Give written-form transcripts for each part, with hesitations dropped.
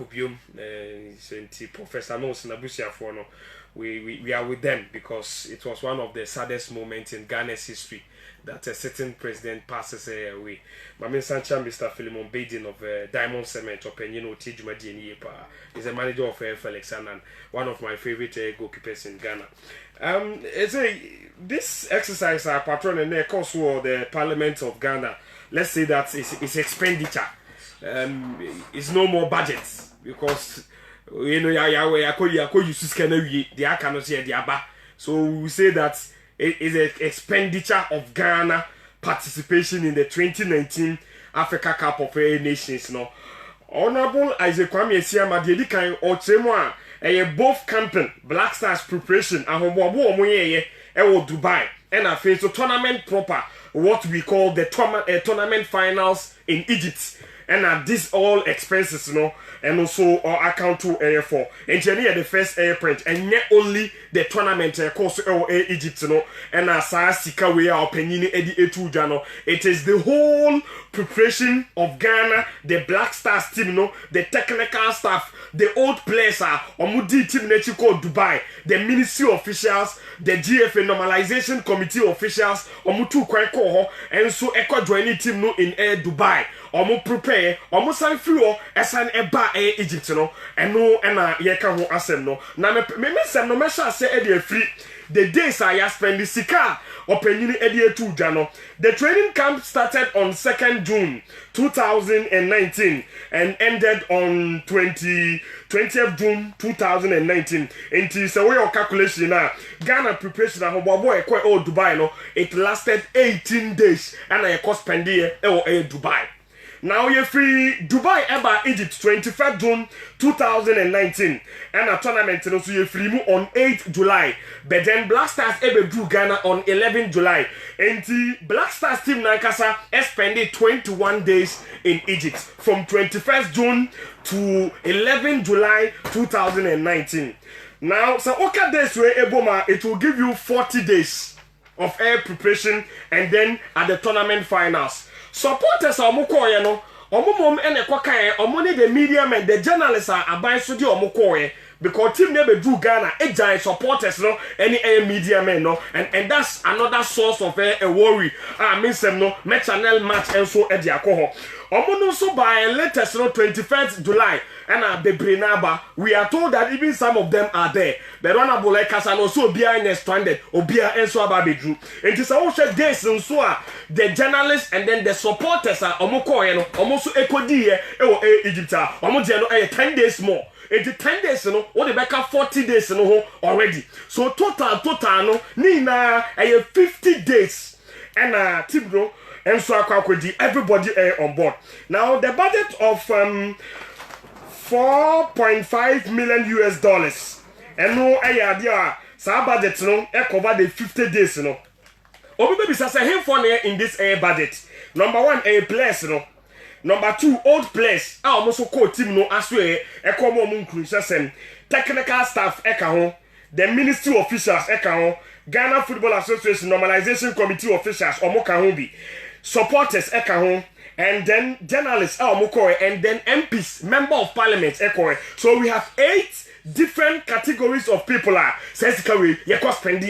Kubium, Professor Nos Nabusia Fono. We are with them because it was one of the saddest moments in Ghana's history that a certain president passes away. Mamin Sancha, Mr. Philemon Badin of Diamond Cement, or Penino Tijumadi and Yepa, is a manager of Felix and one of my favorite goalkeepers in Ghana. This exercise, our patron and their course for the Parliament of Ghana, let's say that it's expenditure. It's no more budgets because you know so we say that it is an expenditure of Ghana participation in the 2019 Africa Cup of Nations. No, Honorable Isaac Kwame Esiama de kan otremo a both camping Black Stars preparation ahobobo omoye Dubai and a face tournament proper what we call the tournament finals in Egypt. And this all expenses, and also account to for engineer the first airprint, and not only the tournament course Egypt, and as Sika we are penny Eddie Etujano. It is the whole preparation of Ghana, the Black Stars team, the technical staff, the old players Omudi team Nechiko Dubai, the ministry officials, the GFA normalization committee officials, Omutu Kwanko, and so Echo joining team in Dubai. Omo prepare, omo san fluo, esan eba Egypt and no yeka ho asem no. Na me sem no me sha say e dey free. The days I spend the sika openini edie to jano. The training camp started on 2nd June 2019 and ended on 20th June 2019. Until so we calculation now. Ghana preparation ho bobo e kwa Dubai no. It lasted 18 days and I cost spend Dubai. Now you're free Dubai Eba Egypt 25th June 2019 and a tournament so you're free on 8th July. But then Black Stars Ebe drew Ghana on 11th July. And the Black Stars team Nankasa spent 21 days in Egypt from 21st June to 11th July 2019. Now so okay days way Eboma it will give you 40 days of air preparation and then at the tournament finals. Supporters are mukoye no omumom ene kwakae omone the media men the journalists are aban so di omukoye because team never do Ghana giant supporters no any media men no and that's another source of a worry mean them no channel match and so e di akoho omono so by latest no 21st July and Bebrinaba we are told that even some of them are there but honorable like Kasano so obia in stranded obia and so ababedru it is also days so the journalists and then the supporters are omokoye no omoso ekodi Egypt omo je no 10 days more. It 10 days what the back 40 days already. So total no nina 50 days and team bro and so everybody on board. Now the budget of $4.5 million and no idea sa budget no cover the 50 days Obi baby say him for in this budget. Number 1 a place Number 2, old players. Almost so team no aswe ekomo munkru technical staff eka the ministry officials eka Ghana Football Association normalization committee officials omoka bi supporters eka and then journalists and then MPs member of parliament eka. So we have 8 different categories of people says we spend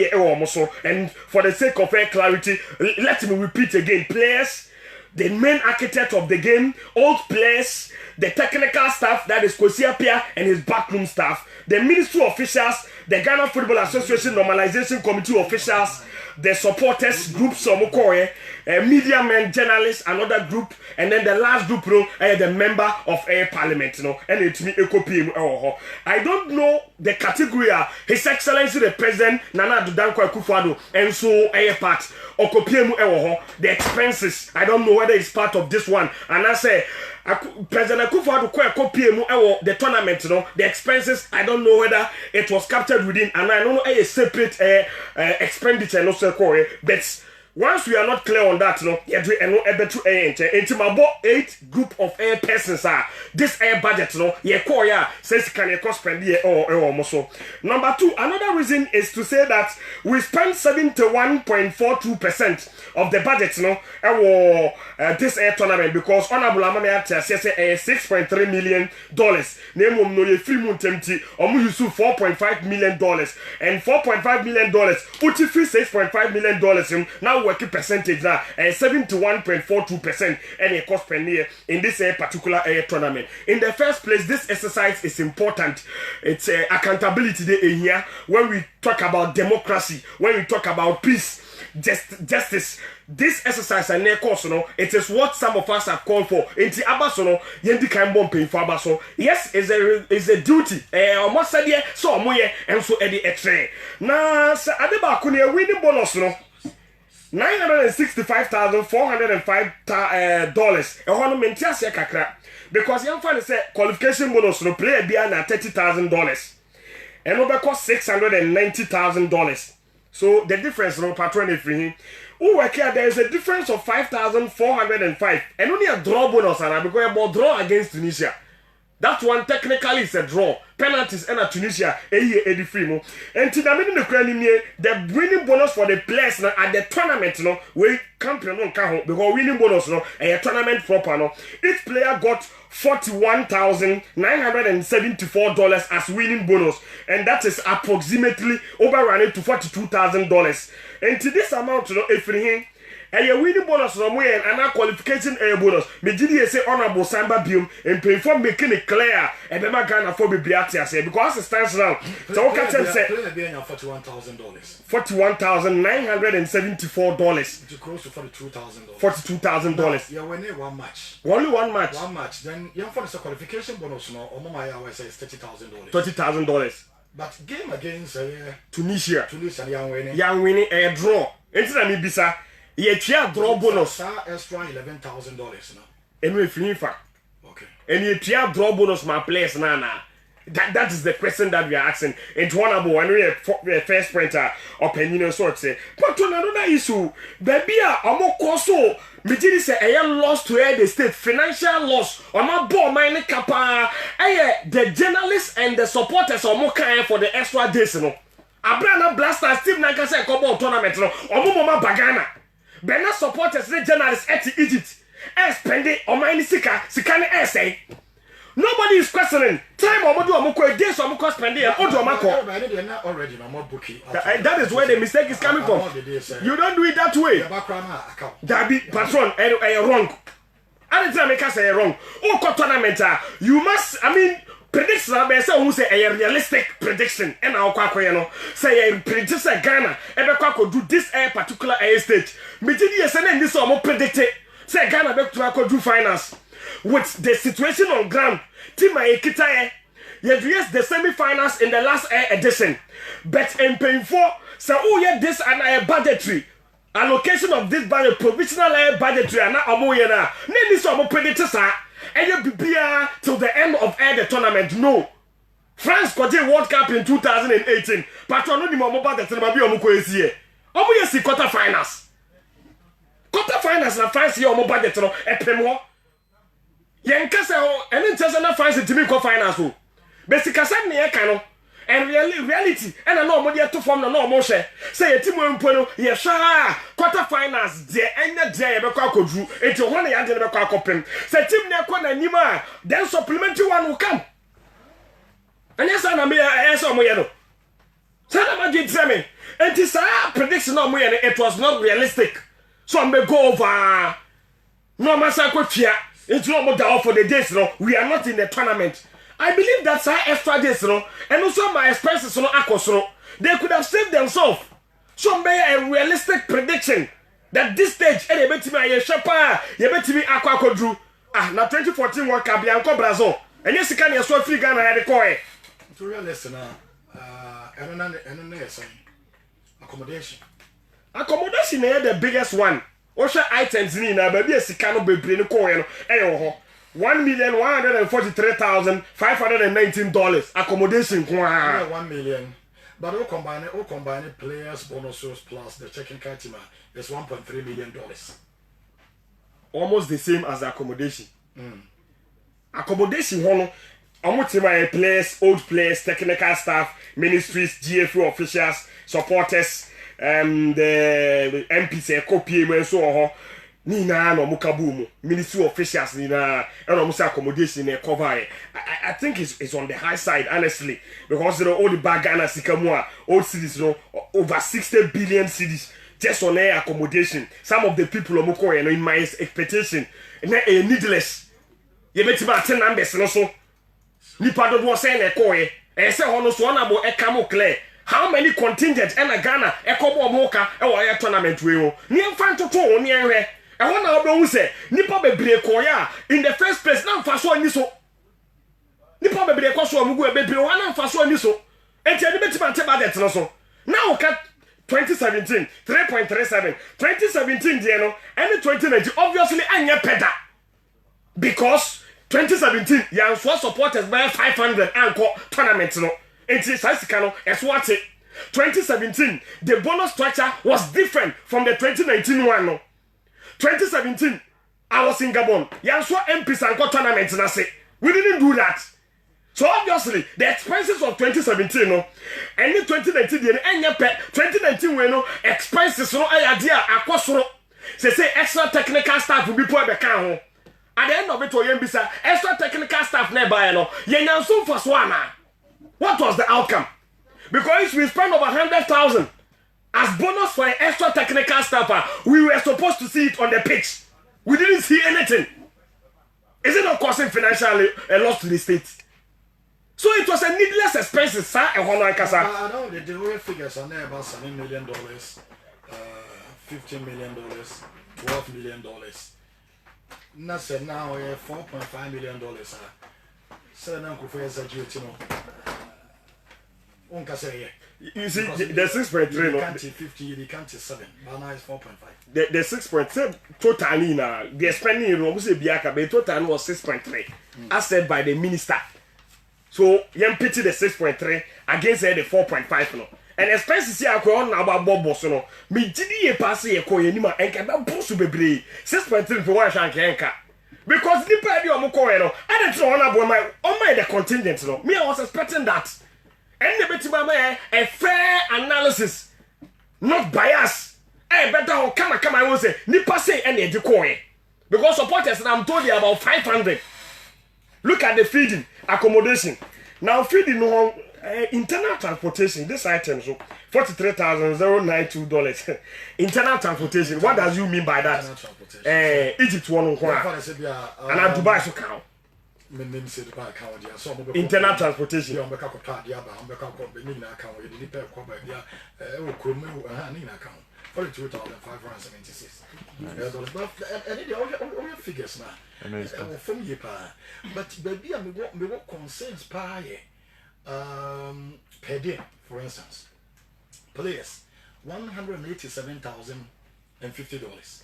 and for the sake of clarity let me repeat again. Players, the main architect of the game, old players, the technical staff, that is Kosia Pia and his backroom staff, the ministry officials, the Ghana Football Association normalization committee officials, the supporters groups media men, journalists, another group, and then the last group the member of parliament and it's me I don't know the category His Excellency the President Nana Addo Dankwa Akufo-Addo and so part the expenses. I don't know whether it's part of this one and I say President Akufo-Addo the tournament the expenses. I don't know whether it was captured within and I don't know a separate expenditure but once we are not clear on that, no, you do no better into my 8 group of air persons are this air budget, no, ye call ya says can you cost spend or almost so. Number 2, another reason is to say that we spend 71.42% of the budget, no, this air tournament because honorable amount say $6.3 million. Name no ye free moon tempty or use $4.5 million and $4.5 million, uti free $6.5 million now working percentage now 71.42% and a cost per year in this particular tournament. In the first place, this exercise is important. It's accountability day in here when we talk about democracy, when we talk about peace, justice. This exercise and their course, it is what some of us have called for. Inti abasono yendi kan bom pin for abaso. Yes, is a duty. Almost said yeah, so moye and so edi etre. Na sa adeba kuni winning bonus no. $965,405 dollars. Ehono mentiase kakra because young fan say qualification bonus no player bia na $30,000. And over cost $690,000. So the difference no patron if him. There is a difference of 5,405 and only a draw bonus and because about draw against Tunisia. That one technically is a draw. Penalties and Tunisia a free mo. And to the minute the winning bonus for the players now at the tournament no we champion on because winning bonus no a tournament proper no. Each player got $41,974 as winning bonus, and that is approximately overrunning to $42,000. And to this amount, you know, if you a winning bonus no more and a qualification a bonus, me did say honorable Samba Bium and pay for making it clear and then Ghana for Bibliatia say because it stands now. So what can say $41,974 to close to $42,000. $42,000. Yeah, we need one match. Only one match. One match. Then you for the qualification bonus no or my hours is $30,000. $30,000. But game against Tunisia young winning a draw. It's na me bisa. Ye tia draw bonus. Extra $11,000 now. And we finish. Okay. And ye tia draw bonus my place na. That is the question that we are asking. It's one about when we first printer opinion sort say. But on another issue, baby, I'm also me did say a loss to the state, financial loss. On my ball mine kapa. The journalists and the supporters are more kind for the extra days, no. Abrana Blaster Steve Nanka say come tournament no. Omo mama bagana. Bena supporters the journalists at Egypt. Spend it on my sika essay. Nobody is questioning. Time or days or spending and already that is where the mistake is coming from. You don't do it that way. That be patron and wrong. Anytime I say wrong. Oh, tournament, you must, prediction who say a realistic prediction and our kwako say a prediction Ghana ever kwako do this particular stage. Me did you say this or more predicted say Ghana back to do finals. With the situation on ground, Team Ekitaye, yes, the semi-finals in the last edition. But in paying for, so this and a budgetary allocation of this budget, provisional budgetary, and now this some predators are, and you be till the end of the tournament. No, France got a World Cup in 2018, but I know the more budget than Omukwesi. Omukwesi quarterfinals. Quarterfinals na France here omo budget no epemo. Yen kasa ho ene ntese na France timi ko finals o. Basic kasa ne ye kan no. And reality and I know omo to form na omo hwe. Say yetimu mpo no ye hwa quarterfinals de enya de ye be kwa akodru. Enti ho na ya de be kwa akopem. Say team ne ko na nima then supplementary one will come. Anya sa na me esa omo ye no. Say na ma gi treme. Enti sa prediction omo ye no it was not realistic. So I'm going to go over. No matter what fear. It's not about for the days, no. We are not in the tournament. I believe that's our extra days, no. And also my expenses, no. They could have saved themselves. So I'm a realistic prediction that this stage, any bet me a shepherd, you bet me aqua drew. Now 2014 World Cup, Bianco Brazil. And yes, you can you free Ghana had a coin. To real listener, and accommodation. Accommodation is the biggest one. Osha items ni na baby sikano bebre ni ko no ho $1,143,519 accommodation ko $1 million. But all combine players bonuses plus the technical team is $1.3 million. Almost the same as the accommodation. Accommodation hono omo players, old players, technical staff, ministries, GFU officials, supporters, the MPs copy and so on. Nina no mukabumu ministry officials nina and almost accommodation cover. I think it's on the high side honestly, because all the bag Ghana Sikamua old cities over 60 billion cities just on air accommodation. Some of the people in my expectation needless. You bet about 10 numbers no so nipa do was saying say hono so na bo camo clear. How many contingent and Ghana ekobo moka e tournament we o ni mfa ntoto oni enhwe. I want to know who say nipa bebre koya in the first place na mfa so ani so nipa bebre ko so omugu bebre o na mfa so ani so enti ade betima te budget no so now ka 2017 3.37 2017 dey no and 2019 obviously anya peda because 2017 yan so supporters by 500 anko tournament no enti sasika no eso ate 2017 the bonus structure was different from the 2019 one no 2017, I was in Gabon. Yanswa MPs and got tournaments and I say, we didn't do that. So obviously, the expenses of 2017, no, and in 2019, the 2019, we know expenses, no, idea, akosoro. Say extra technical staff will be put back home. At the end of it, Oyembisa, extra technical staff nearby, no, Yansu for Swana. What was the outcome? Because we spent over 100,000. As bonus for an extra technical staff, we were supposed to see it on the pitch. We didn't see anything. Is it not causing financial loss to the state? So it was a needless expense, sir. I know the real figures are there about $7 million, $15 million, $12 million. Now $4.5 million. So now go for exaggerate, You see, the 6.3 you can't 50, you can't 7, but now it's 4.5. The 6.7 total now, the spending in Robusi Biaka, the total was 6.3, as said by the minister. So, you pity the 6.3 against the 4.5. No. And expenses here are on about Bobo. No, me did ye pass a coin anymore and can boost to be 6.3 for one shank. Because the party of Mukoeno, I didn't know on my the contingent. No, me, I was expecting that. And the bit a fair analysis, not bias. Better come I will say, Nipa say any decoy. Because supporters, and I'm told you about 500. Look at the feeding, accommodation. Now, feeding no internal transportation, this item, so $43,092. Internal transportation, what does you mean by that? Egypt one, and Dubai so count. Internal transportation. $42,576. Figures now. From you, but baby, I me what concerns per day, for instance. Players $187,050.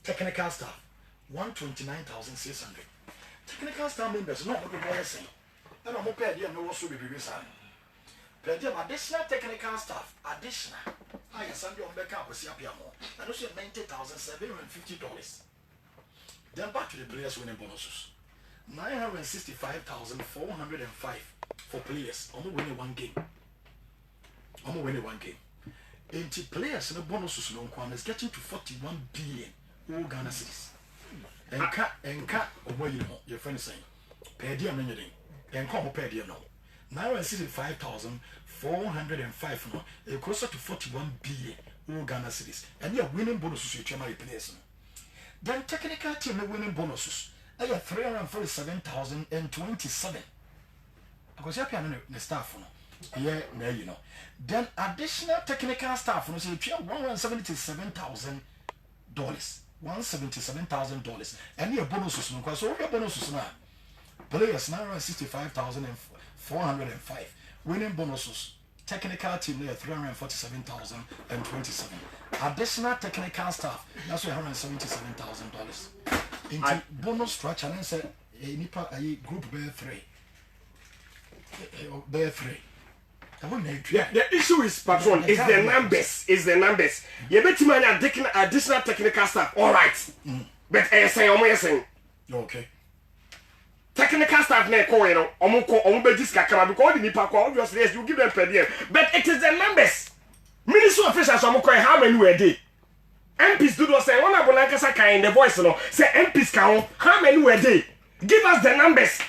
Technical staff $129,600. Technical staff members not what we saying. I don't know per day no also be sign. Per day additional technical staff additional. I send you on back up with Siapiamo. I don't say $90,750. Then back to the players winning bonuses. $965,405 for players. Only winning one game. Only winning one game. 80 players in the bonuses no one is getting to 41 billion all Ghana cedis. And cut away, you know, your friend is saying, per diem anything, and come per diem no. 965,405 no, it closer to 41 billion all Ghana cedis. And you're winning bonuses with your players. Then technical team winning bonuses. I have 347,027. Because you're paying the staff. Yeah, you know. Then additional technical staff, so you pay $177,000. $177,000. And your bonuses, because all your bonuses now. Players 965,405. Winning bonuses. Technical team there 347,027. Additional technical staff, that's $177,000. Into bonus structure, and say a group bear 3. Bear 3. The issue is, patron, is the numbers. Is the numbers. You bet me additional technical staff. All right. But saying, okay. Technical staff ne call you know, omo be kakra because the nipa obviously yes, you give them per diem. But it is the numbers. Ministry officials omo call how many were they? MPs do not say one abulankasa kan in the voice no. Say MPs count how many were they? Give us the numbers.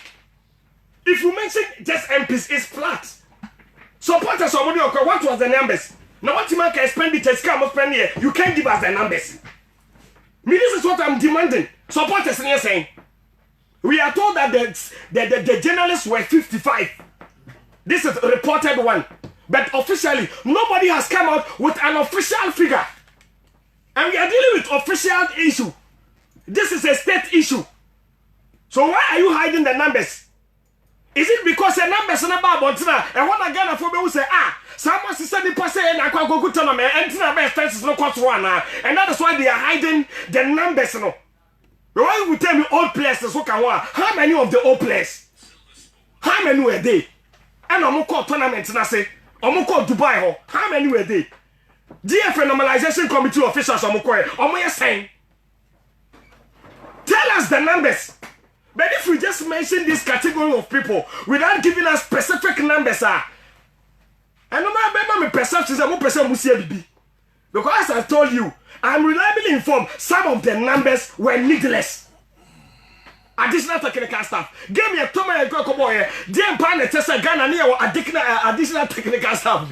If you mention just MPs, it's flat. Supporters somebody okay, what was the numbers? Now what you can expenditures come spend here, you can't give us the numbers. Me, this is what I'm demanding. Supporters are saying. We are told that the journalists were 55. This is a reported one. But officially, nobody has come out with an official figure. And we are dealing with official issue. This is a state issue. So why are you hiding the numbers? Is it because the numbers are about Bontina? And one again for me who say, someone said the person and I can't go to them and my expenses no cost one. And that is why they are hiding the numbers. No. Why you tell me old players so can one? How many of the old players? How many were they? And I'm called tournament and I say, I'm called Dubai. How many were they? DFA normalization committee officials I'm saying. Tell us the numbers. But if we just mention this category of people without giving us specific numbers, and no matter my perceptions, I'm percent because as I told you, I'm reliably informed some of the numbers were needless. Additional technical staff. Give me a Toma and Coco boy. Dear Pana Tessa Ghana near additional technical staff.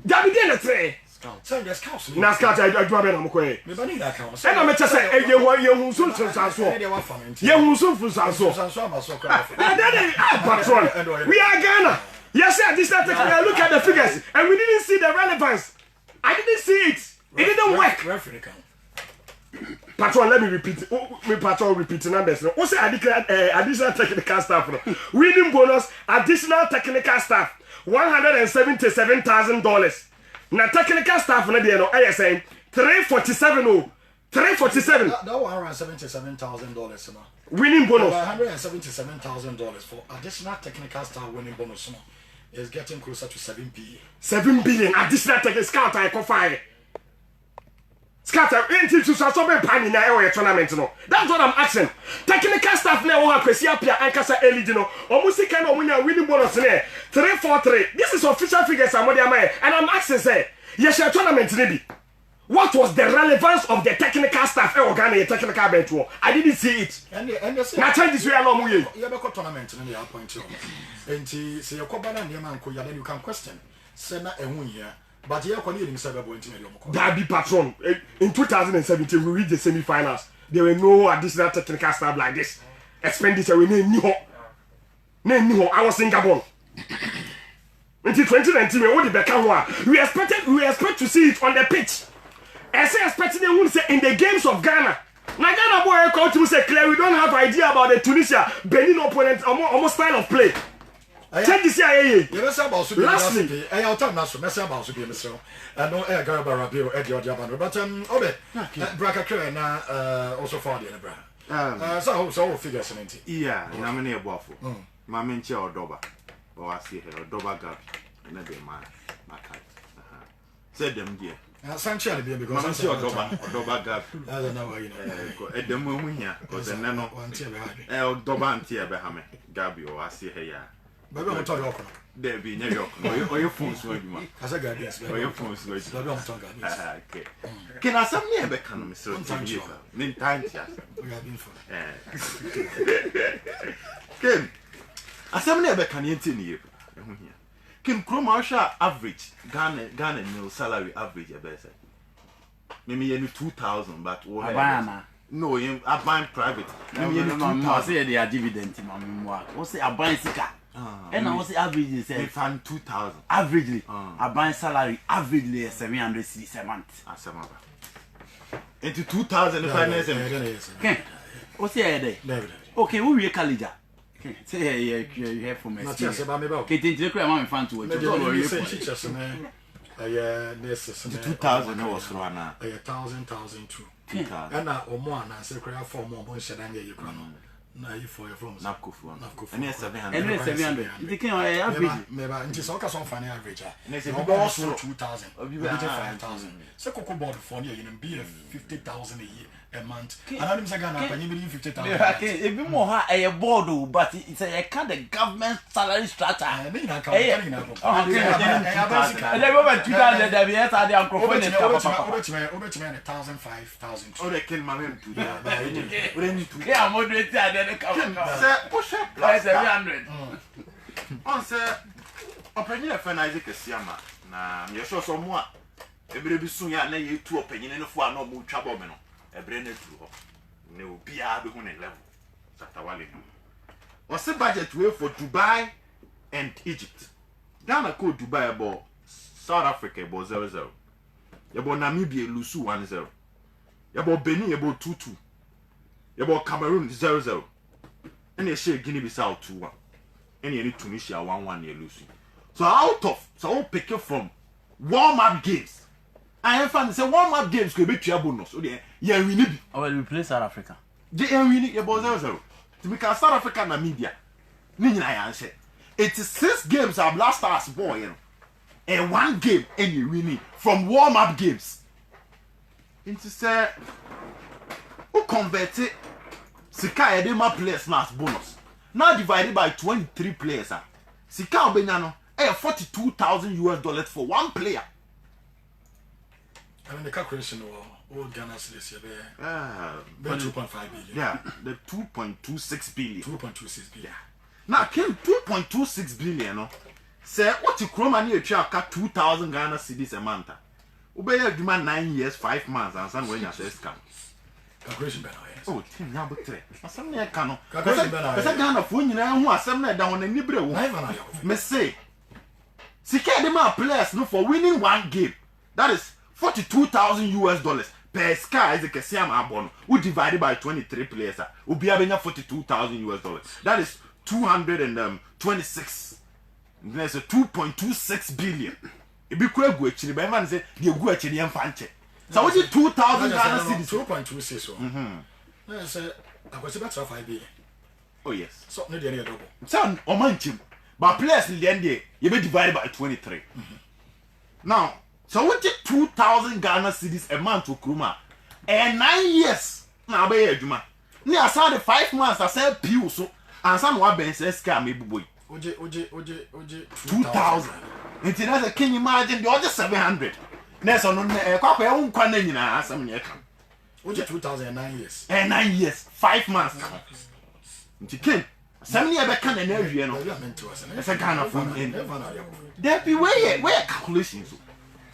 David in a tray. Na scout I do have am kwe. Me ba ni da kan. E na me chese ye hu so sanso. Ye hu so sanso. Patron. We are Ghana. Yes sir, this is technical. Look at the figures and we didn't see the relevance. I didn't see it. It didn't work. Patron, let me repeat. Me patron repeat the numbers. What say additional technical staff? Winning bonus, additional technical staff, $177,000. Now technical staff na dey no saying 347 oh 347 that $177,000 no winning bonus $177,000 for additional technical staff winning bonus no is getting closer to 7 billion additional technical scout I confide scatter into to so be pan in our tournament no that's what I'm asking technical staff na wo akwesi apia ankasa elite no almost kind of winning bonus na 343 this is official figures amodi amai and I'm asking say yes your tournament be what was the relevance of the technical staff Ghana technical bench I didn't see it and na change this way along you be tournament no dey point you enti say you koba na ndema nko ya then you can question say na ehun here. But you can even say that be patron. In 2017, we reached the semi-finals. There were no additional technical staff like this. Expenditure we need new. I was in Gabon. Until 2019, we only became one. We expect to see it on the pitch. I say expecting them to say in the games of Ghana. Now Ghana boy come to say clear. We don't have idea about the Tunisia Benin opponent almost style of play. Check this here. Lastly, I will tell Nasu, Messia about to be a missile. And no air Garabara, Eddie or Diabano, but Obe, Braca na also found in a bra. So figures in it. Yeah, nominate a waffle. Mamma or Doba. Or I see her, Doba Gab, and a day my cat. Said them, dear. Sancho, because I'm sure Doba Gab. I don't know where you know. At the moment here, because the nano El Doba and Tia Bahame, Gabi, or I see her. Maybe I'm talking about there be New York, or your phone's with you. As a guy, yes, or your phone's with you. I'm talking about okay. Can I some near back on Mr. Mean time, we have been for Kim, I some near back on you. Kim commercial average, Ghana no salary average, a better. Maybe 2,000, but no, I buy private. I say they are dividend, I say I buy sika. And I was average say 2,000. Averagely, I buy salary averagely 700 cedis a month. Into 2,000 finance. Okay. What's the day? Okay, who we college? Okay, say you have for me. Okay, think you create my fan to it. Teachers and nurses 2,000 was one. 1,000 2. And now or more and I say cry for more bonus than you can. na you for your from Napkofu and yes 700 and 700 you can average maybe in just okay some funny average and it's a also 2000 5000 so cocoa board for you know be 50,000 a year a month and I'm saying Ghana pay me 50,000 okay if you more a board but it's a kind of government salary structure and then we went 2000 there be yes I dey microphone in over 1,000 5,000 oh they kill my man to yeah yeah moderate there the come say push up plus 700 on say opinion for Isaac Siama na me sure so mo a ebere bi sun ya na ye tu opinion no fo a no mo twa bo me no ebere na tu ho ne obi a be hu ne level satawale no what's the budget way for Dubai and Egypt Ghana ko Dubai about South Africa about 0-0 yabo Namibia lose 1-0 yabo Benin about 2-2 yabo Cameroon 0-0 and they share Guinea-Bissau 2-1 and you need Tunisia 1-1 you lose so out of so pick it from warm-up games I am fan say warm-up games could be your bonus so yeah we need we play South Africa we need about 0-0 to become South Africa Namibia ni nyina ya nse 86 games are Black Stars boy you know and one game and you winning from warm-up games into say who convert it sika edema players mass bonus now divided by 23 players sika obenya no $42,000 for one player. I mean the calculation or Ghana cedis here 2.5 billion. Yeah, the 2.26 billion. 2.26 billion. Now came 2.26 billion no. Say what you chroma ni etwa ka 2,000 Ghana cedis a month. Ubeya demand 9 years 5 months and some when you say scam. Calculation better. Oh, Tim na botre. Asam na ka no. Calculation better. Pesa Ghana fo nyina hu asam na da won ani bre wo. Me say sika edema players no for winning one game. That is $42,000 per sky is a Kesiam Abon who divided by 23 players. Ubia benya $42,000. That is 226. There's a 2.26 billion. It be quite good actually, but man say the good actually and fancy. So what is 2,000 Ghana cedis? 2.26. I said I was about 5 billion. Oh yes. So no dey double. So o man chim. But players in the end you be divided by 23. Now so what is 2,000 Ghana cedis a month to Kruma? And 9 years na be adwuma. Ni aside 5 months I say piu so and some wa ben say scam me boy. Oje 2,000. Until that's a can you imagine the other 700. Next on kwakwa e unkwa na nyina asam ne ka. Oje 2009 years. And 9 years 5 months. Until ken 7 years be kan na awie no. It's a Ghana phone in. There be where calculations.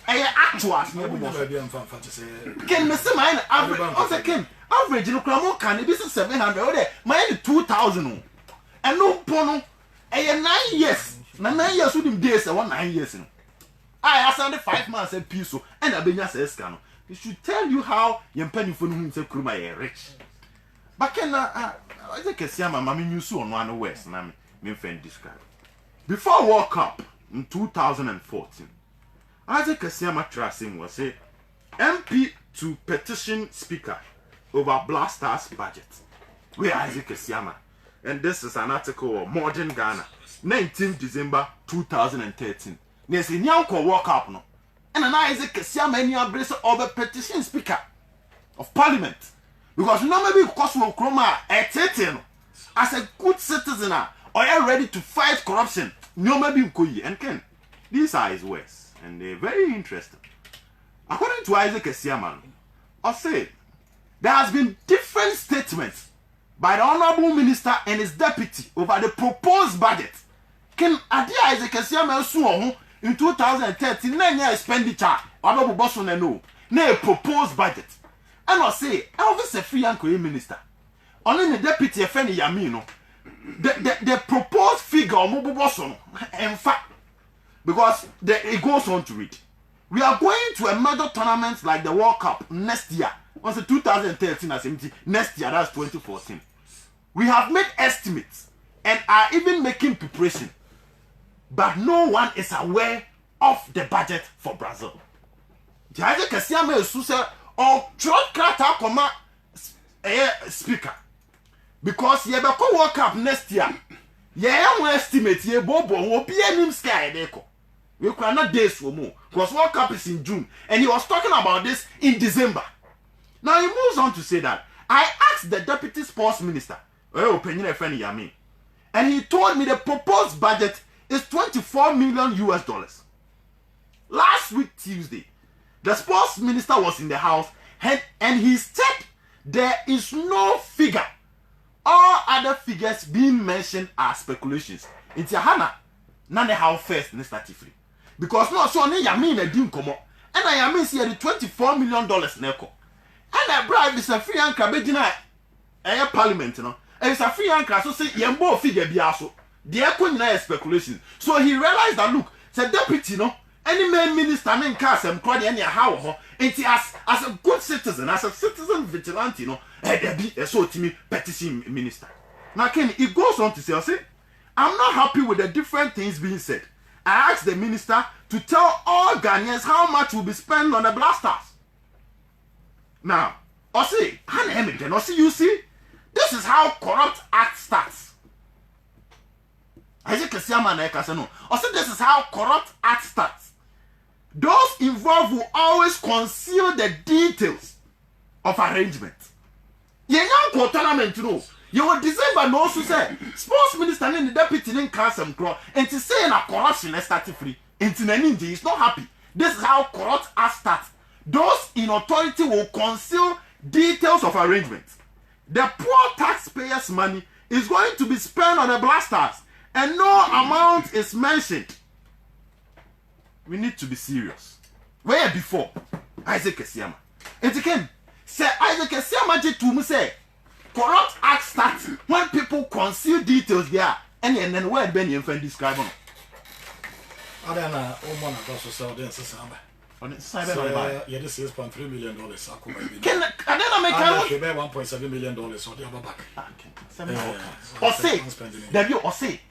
Actuals na ken me say mine average also ken average no kramo kan be 700 o de mine 2,000 and no pono 9 years na 9 years with them days 9 years no I asked 5 months a piece so and abenya says can it should tell you how your penny for him say kruma ye rich but ken I think Kesiama mama knew so on one west na me friend describe before World Cup in 2014 Isaac Kesiama Trasim was a MP to petition speaker over Black Stars budget. We are Isaac Kesiama. And this is an article of Modern Ghana, 19th December 2013. There's a Nyanko World Cup no. And an Isaac Kesiama any address of a petition speaker of parliament. Because no maybe because we chroma as a good citizen or you ready to fight corruption. No maybe Nkoyi and Ken. These are his words. And they're very interesting. According to Isaac Kesiama, I say there has been different statements by the Honorable Minister and his deputy over the proposed budget. Can Isaac Kesiama in 2013 na expenditure Honorable Bosson no na proposed budget. And I say Elvis a free and minister. Only the deputy Efeni Yamino. The proposed figure of Mobo Bosson in fact because it goes on to read. We are going to a major tournament like the World Cup next year. Once 2013 as next year, that's 2014. We have made estimates and are even making preparation. But no one is aware of the budget for Brazil. Jaja Kesiama Susa or Trot Krata Koma speaker. because ye be ko World Cup next year. Ye am estimate ye bobo wo be anim sky dey ko. We could not days for more because World Cup is in June, and he was talking about this in December. Now he moves on to say that I asked the deputy sports minister, and he told me the proposed budget is $24 million US. Last week Tuesday, the sports minister was in the house and he said there is no figure. All other figures being mentioned are speculations. It's a hana, none how first in free. Because no so ne Yamin na din komo. And I Yamin see the $24 million neko. And I bribe is a free anchor begina parliament no. And it's a free anchor so say yembo figure bia so. The echo na speculation. So he realized that look, say deputy no, any main minister in Kasem crowd any how ho. It as a good citizen, as a citizen vigilante no, there be a so to me petition minister. Now Ken it goes on to say, I'm not happy with the different things being said. I asked the minister to tell all Ghanaians how much will be spent on the Blasters. Now, you see, this is how corrupt act starts. This is how corrupt act starts. Those involved will always conceal the details of arrangement. Tournament, you know. You will December no so say sports minister and the deputy in Kasem Crow and to say na corruption is starting free. Into Ninja is not happy. This is how corrupt acts start. Those in authority will conceal details of arrangements. The poor taxpayers' money is going to be spent on the Blasters and no amount is mentioned. We need to be serious. Where before? Isaac Esiama. And again, say Isaac Esiama to me say corrupt act starts when people conceal details there and then where Ben Yemfen describe on. I don't know, Oman also sell them Samba. On its side, yeah, this is $6.3 million. Can I make $1.7 million or the other back. Or say, Debbie, or say,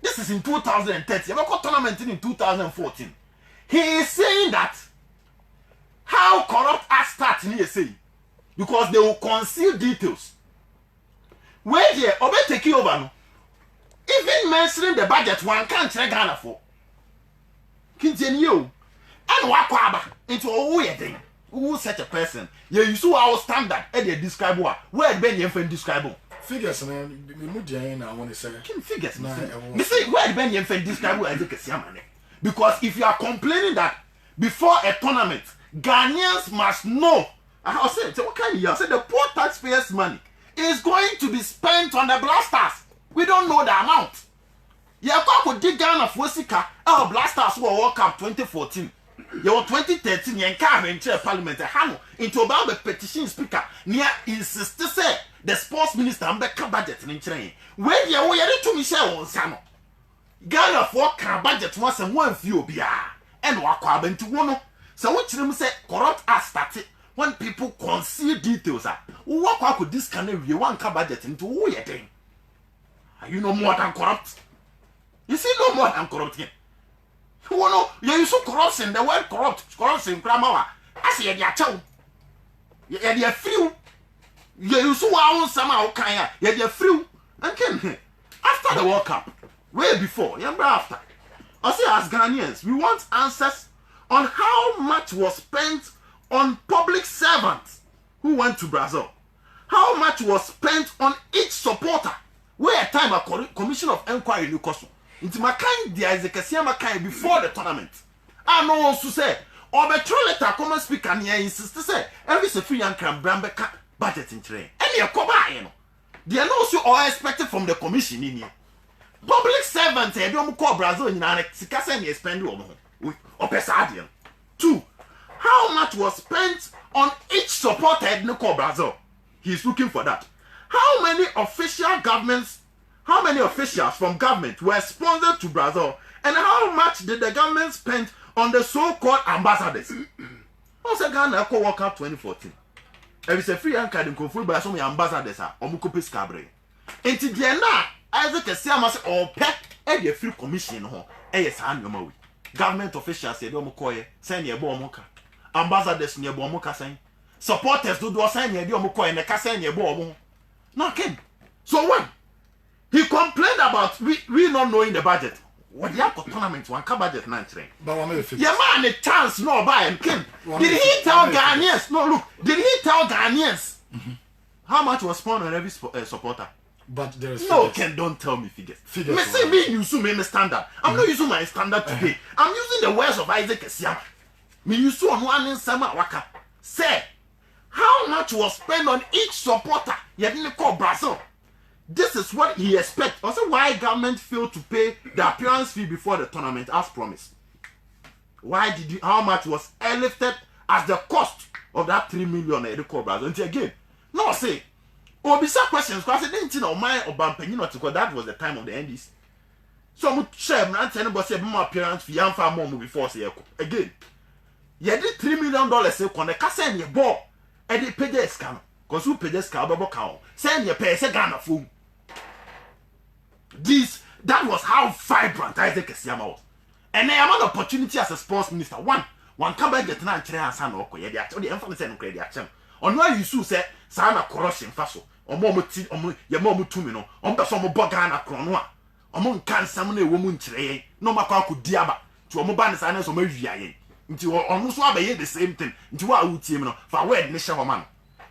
this is in 2030. You got tournament in 2014. He is saying that how corrupt act starts in say because they will conceal details. Where here, Obe take you over no. Even mentioning the budget one can't check Ghana for. Continue. And wakwaba into a weird thing. Who such a person? You saw our standard and they describe what? Where Ben Yemfen describe? Figures, man. I want to say. Figures, me say where Ben Yemfen describe as a Kasiamane. Because if you are complaining that before a tournament, Ghanaians must know. I say, what kind of year? I said the poor taxpayers' money is going to be spent on the Blasters. We don't know the amount. You could dig Ghana for Sika. Our Blasters were World Cup 2014. You were 2013. You can't enter Parliament. Into about the petition speaker near insist to say the sports minister and the budget in train. Where you were to Michelle on Sano. Ghana for budget once and one few beer and walk up into one. So what you say corrupt as started. When people conceal details, what could this kind of one budget into who you think? Are you no more than corrupt? You see no more than corrupt here. You know, you so corruption, the word corruption, grammar. I say you're chow. You're free. You so wow somehow kind you're free. And can after the World Cup, way before, after. I say as Ghanaians, we want answers on how much was spent on public servants who went to Brazil. How much was spent on each supporter? Where a time a commission of inquiry in Koso. Into my kind, there is a Kasiama kind before the tournament. I know also say, or the true letter common speaker and insist to say, every free and can Brambeka budget in train. Any a coba, you know. They are also all expected from the commission in here. Public servants, I don't call Brazil in an Sikasa spend or Pesadian. 2. How much was spent on each supporter in Brazil? He's looking for that. How many officials from government were sponsored to Brazil, and how much did the government spend on the so-called ambassadors? Also, Ghana World Cup 2014. There is a free anchor in Kofu by some ambassadors are Omukopis Cabre. And to the now, Isaac Esiama or pet a free commission home. Government officials say Omukoye, send your bomoka. Ambassadors near Bomoka saying. Supporters do sign your Omukoye and the Cassan your bomo. Now, Ken. So one, he complained about we not knowing the budget. What the outcome tournament one can budget 9 But one minute. yeah, man, a chance no buy him. Did he tell Ghanaians? No, look. Did he tell Ghanaians how much was spent on every supporter? But there is no, Ken, don't tell me figures. Me say me using my standard. I'm not using my standard today. I'm using the words of Isaac Esiama. Me use on one in Sama Waka. Say, how much was spent on each supporter? You didn't call Brazil. This is what he expects. Also, why government failed to pay the appearance fee before the tournament as promised? Why did you? How much was lifted as the cost of that 3 million? Eric Brazil. And again, no say. Or be some questions because I didn't know my Obampenny not because that was the time of the NDs. So I'm share not anybody say my appearance fee and far more before say again. You did $3 million say kon the kasa your ball and the pay the scam because who pay the scam babo count send your pay say Ghana phone. That was how vibrant Isaac Esiama was. And I am an opportunity as a sports minister. One come back get na chere ansa na okoye dey ache. O dey emfa say no credit ache. Ono ayi su say sa na corruption fa so. Omo ye mo tumi no. Omo be so omo boga na kro no a. Omo nka nsam na ewo mu nkyere yen. No makwa akodi aba. To omo ba ne sa na so ma wia yen. Nti ono so abaye the same thing. Nti wa awutie me no. Fa word ne hye ho ma no.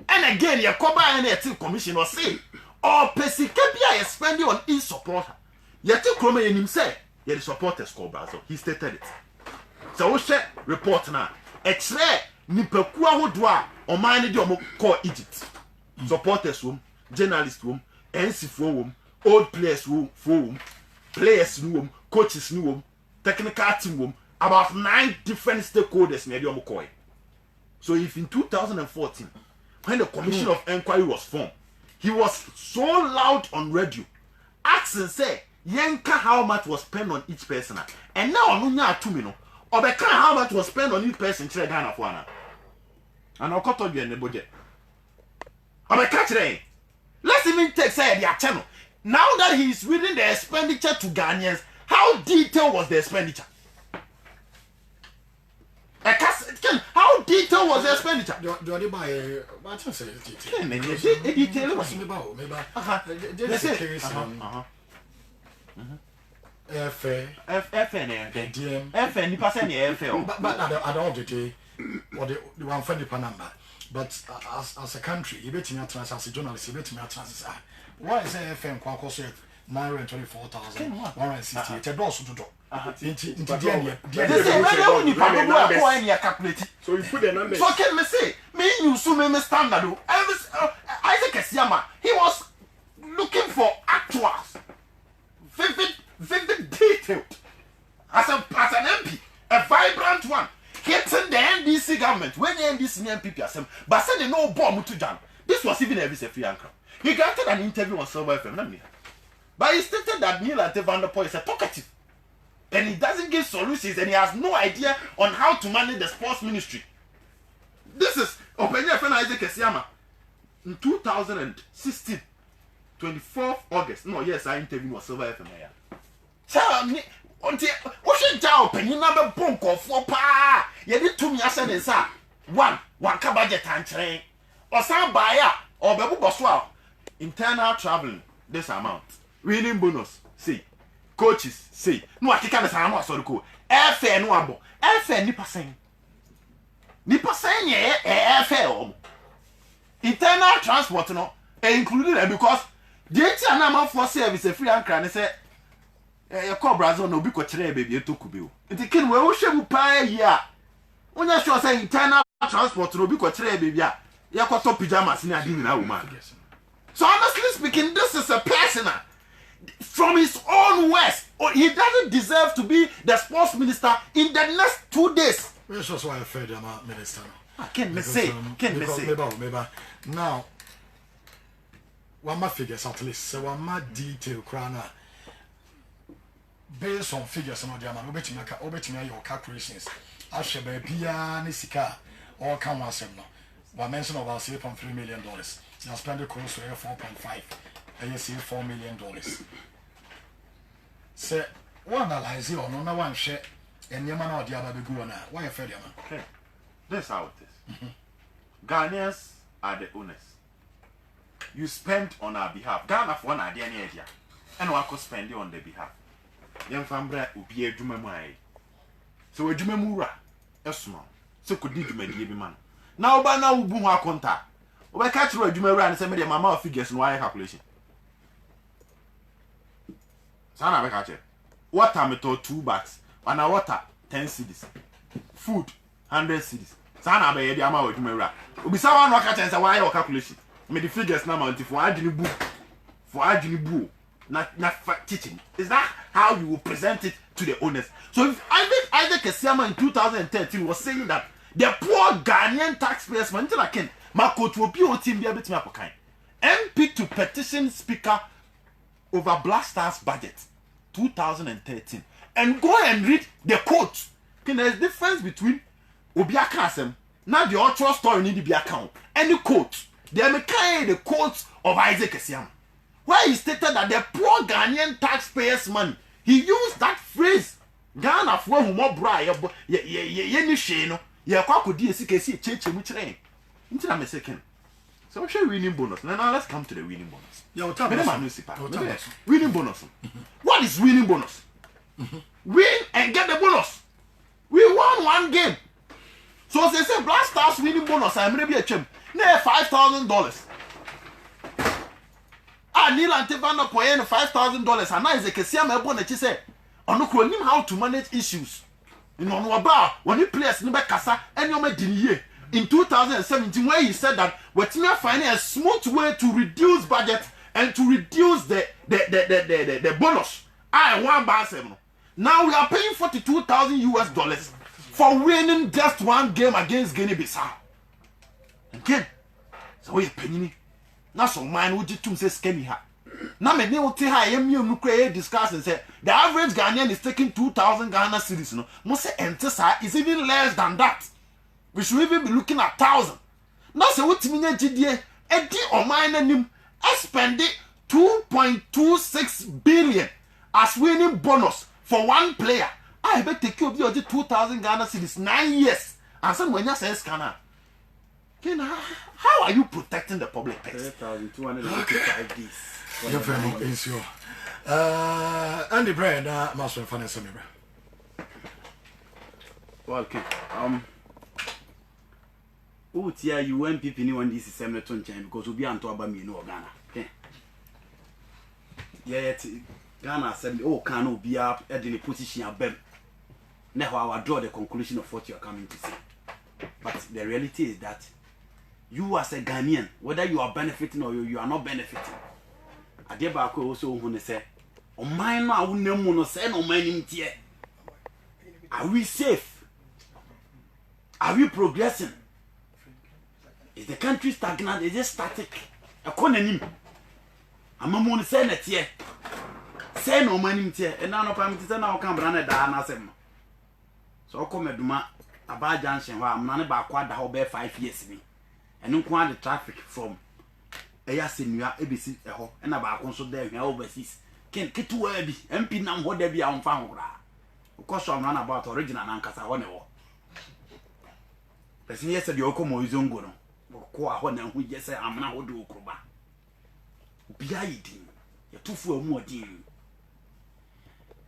And again ye koba na e commission or say or pesika bia ye spending on each supporter. Yet Kroma yenim say ye the supporters call Brazil. He stated it. So we share report now. Exre nipaku ahodo a o man ne de o call Egypt. Supporters wom, journalists wom, NC wom, old players wom, players wom, coaches wom, technical team wom, about 9 different stakeholders ne de o call. So if in 2014 when the commission of inquiry was formed, he was so loud on radio asking say yenka how much was spent on each person and now onunya atumi no obeka how much was spent on each person chere Ghana for ana and okoto dwe ne budget obeka chere. Let's even take say the channel now that he is reading the expenditure to Ghanaians. How detailed was the expenditure? How detailed was the expenditure? Do I buy what say detail? Detail was me about this case FN FN ni pass any FL but I don't the or the one funny number. But as a country, you bet me a trans as a journalist, you bet me a trans. Why is FM Quaco said 924,000 160? It does to do. So you put the numbers. So can me say, me you so me standard. Isaac Esiama, he was looking for actuals, vivid detailed. As an MP, a vibrant one, hitting the NDC government when the NDC MPP asem, but said they no bomb to jam. This was even a free anchor. He granted an interview on Silver FM, but he stated that Neil Ante van der Poel is a talkative. And he doesn't give solutions and he has no idea on how to manage the sports ministry. This is Openya friend Isaac Esiama in 2016, 24th August. No, yes, I interviewed with Silver FM. Tell me, what should tell Openya number bonko for pa? You did 2 years and sa one budget and train or some buyer or babu boswa internal traveling this amount. Winning bonus, see. Coaches say no akeka na sama so ko efe no abo efe ni percent efe o internal transport no included because the na man for service free ankra ne say e call Brazil no bi ko kire baby etoku bi o nti kin we wo hwemu pa yi a onya sure say internal transport no bi ko kire baby a ye ko to pajamas ni adi na wo man. So honestly speaking, this is a personal from his own words. He doesn't deserve to be the sports minister in the next 2 days. That's just why I fed him a minister. Can me say? Now, one my figures at least, so one my detail crana based on figures on the man, obey me your calculations. I shall be Pia Nisika or come once no. One mention about $3.3 million. Now spend the course for 4.5. And you see $4 million. Say, one analyze it or no one share, and your man or the other go on. Why a failure, man? Okay, this is how it is. Ghanaians are the owners. you spend on our behalf. Ghana for one idea near here. And we could spend it on the behalf. Young Fambra will be a Jumamai. So a Jumamura, a small. So could need to make the man. Now, by now, boom our contact. Or I catch you a Jumara and send me my mouth figures and wire calculation. Sana I catch it. Water me to 2 bags. And a water 10 cedis. Food 100 cedis. Sana be the amount of Jumara. Ubi someone no catch and say wire calculation. Me the figures now mounted for Adjini Boo. For Adjini Boo. Not teaching. Is that how you will present it to the owners? So if Isaac Kesiama in 2013 was saying that the poor Ghanaian taxpayers, man, until I can, Marco to be on team, be able to make a kind. MP to petition speaker over Black Stars budget 2013 and go and read the quote. Okay, there's difference between Obiakasem, now the actual story need to be account, and the quote. They are making the quotes of Isaac Kesiama, where he stated that the poor Ghanaian taxpayers' money, he used that phrase, Ghana for whom more bright, ye shame, ye could DSC change which name. Until I'm a second. So I'm sure winning bonus. Now let's come to the winning bonus. Winning bonus. What is winning bonus? Win and get the bonus. We won 1 game. So they say Black Stars winning bonus. I'm maybe a champ. Near $5,000. Neil and Tivana Poyen $5,000. And now is a Kesiama bonus. He said, "On no him how to manage issues. You know, about when you play as Nibe Kasa and you made the in 2017, where he said that we're finding a smooth way to reduce budget and to reduce the bonus. I want Basem. Now we are paying $42,000 for winning just 1 game against Guinea-Bissau. Again, so we're paying. Now some man would just say skinny ha. Now me will tell I am you discuss and say the average Ghanaian is taking 2,000 Ghana cedis. No, must say entesa is even less than that. We should even be looking at 1,000. Now say what mean GDA? Edi or mine him spending 2.26 billion as winning bonus for 1 player. I bet take you of the 2,000 Ghana cedis 9 years. And some when you say scanner. How are you protecting the public purse? 3,285 days. Your friend is your Andy Brand, Master Finance. Well, okay. Oh, dear, you won't be penny one this is Senator because we'll be on to Abami no Ghana. Yeah, Ghana said, oh, can be up at the position of them. Now I will draw the conclusion of what you are coming to say. But the reality is that you as a Ghanaian, whether you are benefiting or you are not benefiting, I dare back also want to say, oh, mine, I will never say no mine. Are we safe? Are we progressing? Is the country stagnant? Is it static? A cononym. I'm a moon senate here. Say no money here, and now I'm to now come run a down. So come at Duma, a bad junction where I'm not about quite the whole 5 years. And don't quite the traffic from Ayasin, ABC, and about console there overseas. Can't get too early, MP now what they be on found. Of course, I'm not about original Ancasa Honor. The senior said you come is on go. When we just say I'm now do Kuba. Be I eating, you're too full more dean.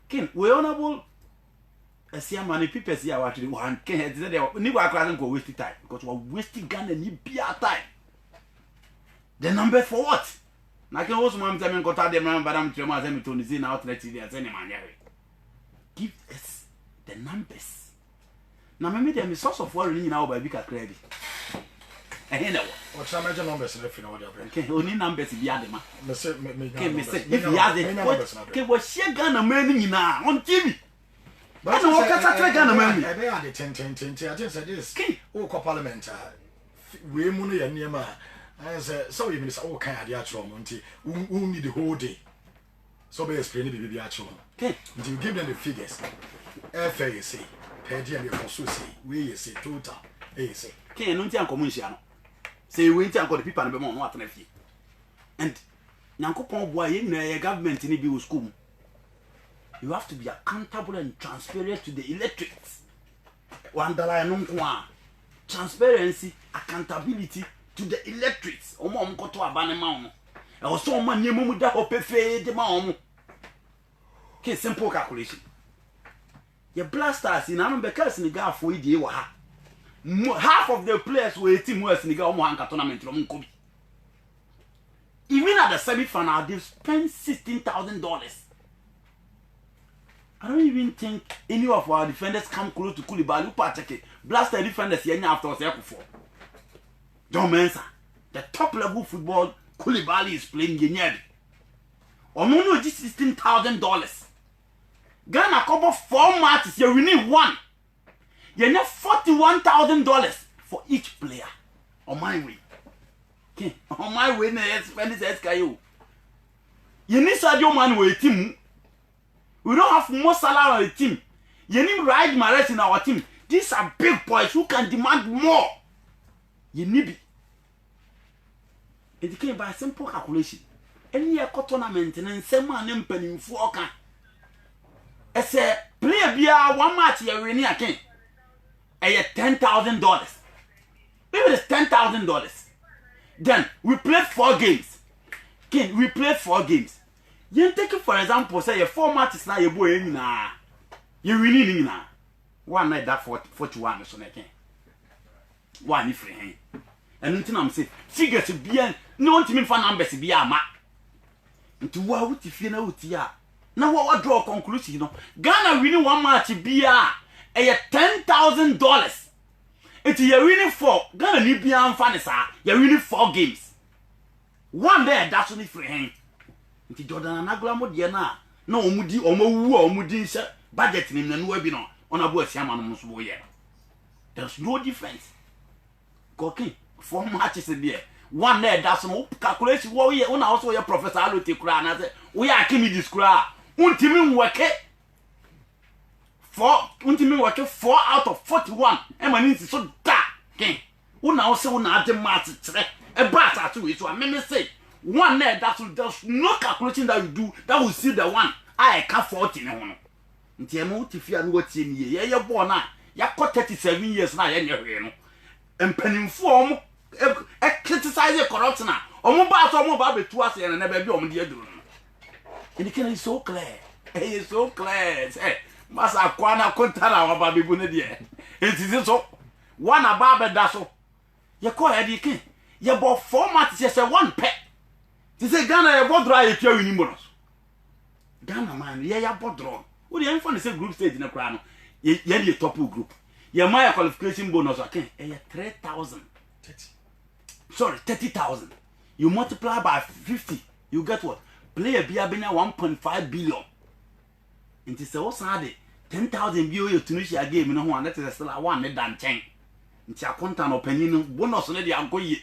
Ken, we honorable. I see many people see what to do. One can't say they never go waste time because we're wasting gun and you be our time. The number for what? I can also mamma and got out the man, but I'm to my to the outlet as any man. Give us the numbers. Now, maybe there is source of worry now by bigger credit. And what's some major numbers if you know what you're only numbers if you had them. If you had it, okay, was she gonna man now on TV? But I don't know what I got a man. I had 10. I just said this. Oh, Parliament. We money and Yama. I said, so even it's all kind of the actual Monty. Who need the whole day. So be explaining the actual. Okay. You give them the figures. FAC, per diem, we say total. AC. Okay, no time commission. Say, wait until the people and be more what an and Nankopon boy in a government in the school. You have to be accountable and transparent to the electorates. $1 no transparency, accountability, to the electrics omo koto abane ma omo e wo so omo nyemu mu da opefe de ma omo ke simple calculation ye blasters in am be ka Senegal for idie wa ha half of the players were team who Senegal omo hanka tournament ro nko bi even at the semi-final they spent $16,000. I don't even think any of our defenders come close to Koulibaly. Upateke blaster defenders here after us for John Mensah, the top level football Koulibaly is playing Yenyebi. Omono just $16,000. Ghana cover 4 matches, you winning one. You need $41,000 for each player. On my way. Okay. On my way, spend this SKU. You need Sadio Mane with a team. We don't have more salary on the team. You need Riyad Mahrez in our team. These are big boys who can demand more. You need it. It came by simple calculation. Any year tournament and some man in penny for okay. I say play beer 1 match you win again. $10,000. If it is $10,000, then we play 4 games. King, we play 4 games. You take it for example, say your 4 matches now you boy na. You winning na. One night that 41 so na ken. One if free. And until I'm say figures be no ntimi fa numbers be ama. Nti wa wuti fie na wuti ya. Na wa draw conclusion you know. Ghana winning 1 match be $10,000. It's you winning 4. Ghana ni be am fa ne sa. You winning 4 games. One there that's only free. Nti Jordan Anagla mo de na omudi omawu omudi nse budget ni na no bi no ona bo asiama no so bo ye. There's no difference. Cooking 4 matches there. One there that's no calculation wo ye una also ye Professor Alote kura na say we akimi this kura untimi nweke 4 out of 41 e mani nsi so da ken una also una ade match kire e ba ta to we so me say one there there's no calculation that you do that will see the one I can 40 ne hono nti emo tifia no watie ni ye ball na ya 37 years na ye nyehwe no empanimfo omo criticize corruption na omo ba so omo ba betu ase na ba bi omo de aduru no and it is so clear it's so clear say masa kwana kontara wa ba bebu ne de enti so one aba be da so ye call e di ken ye bo format ye say one pet. Ti say Ghana e bodro aye twa wini bonus. Ghana man ye ya bodro. Wo dey info say group stage na kra no. Ye dey top group. Ye my qualification bonus again e 3,000. 30. Sorry, 30,000. You multiply by 50, you get what? Player bia be na 1.5 billion. Nti say wo san de 10,000 bi o ye Tunisia game no ho an that is still a one dan chen. Nti akonta no panyin no bonus no dey ankoye.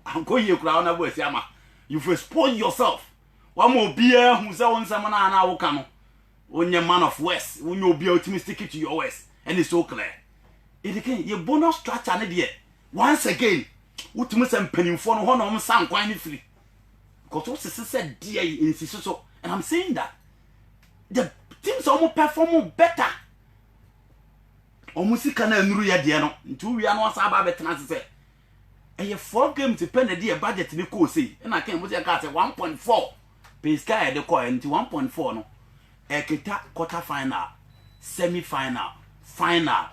Anko ye kura na bo asiama. You've exposed yourself. One more beer who say on some na woka no. Onye man of West, when you be optimistic to your West, and it's so clear. It can your bonus structure na there. Once again, utimi sem penimfo no ho na om san kwan ni free. Because what said dear in so, and I'm saying that the teams almost perform better. Almost can nuru ya de no. Ntu wi anu asa ba betena se. And your 4 games depend on the budget ni ko say. And I can say 1.4. Pay sky the coin into 1.4 no. Ekita quarter final, semi final, final.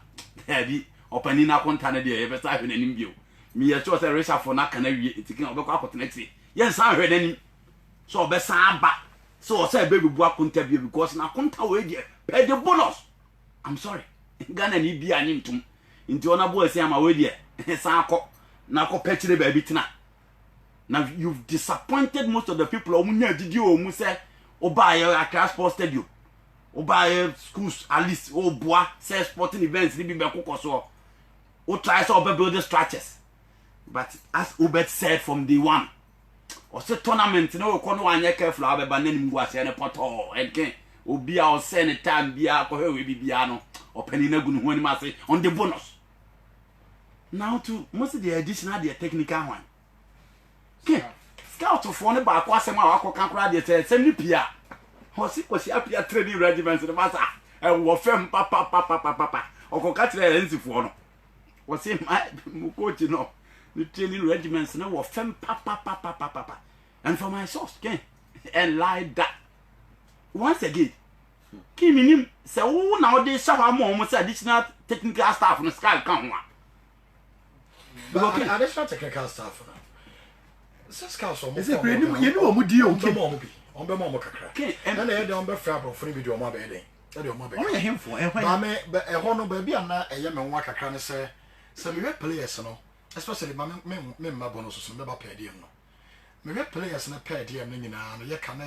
Heavy opening na konta na dey e be sa hwe nanim bio. Me ya cho say Richard for na kana wie etikin obekwa akota na tie. Yen san hwe nanim. So obesan aba. So say baby bu akonta bio because na konta we dey pay the bonus. I'm sorry. Ghana ni bia anyim tum. Nti ona bo asi ama we dey san akọ. Na ko pechire ba bitina. Now you've disappointed most of the people. Omunya didi o mu say oba ye Accra Sports Stadium. Oba ye schools at least o boa say sporting events ni bi be kokoso. O try so oba build the structures. But as Ubet said from day one, or say tournament no ko no anya careful abeba nanim gu ase ne poto enken obi a o say ne time bia ko he we bibia no opani na gu no ani ma say on the bonus. Now to most of the additional the technical one. Okay. Scout for ne ba kwa asem a wakọ kankura de say sem ni pia. Ho si kwasi apia training regiment the master. E wo fem papa. Okoka tire nsifo no. Wo say my coach no. the training regiments now were fem pa. And for my source, okay, and like that. Once again, Kim in him, so nowadays, some almost additional technical staff on the sky come one. But additional technical staff. Is it pretty? You know, we deal. On the moment, and then they don't be fair for video my bedding. Only him for but a honor baby and not a young worker can say, some red players, no, especially my bonus and never paid him. My red players and a paid him, and you can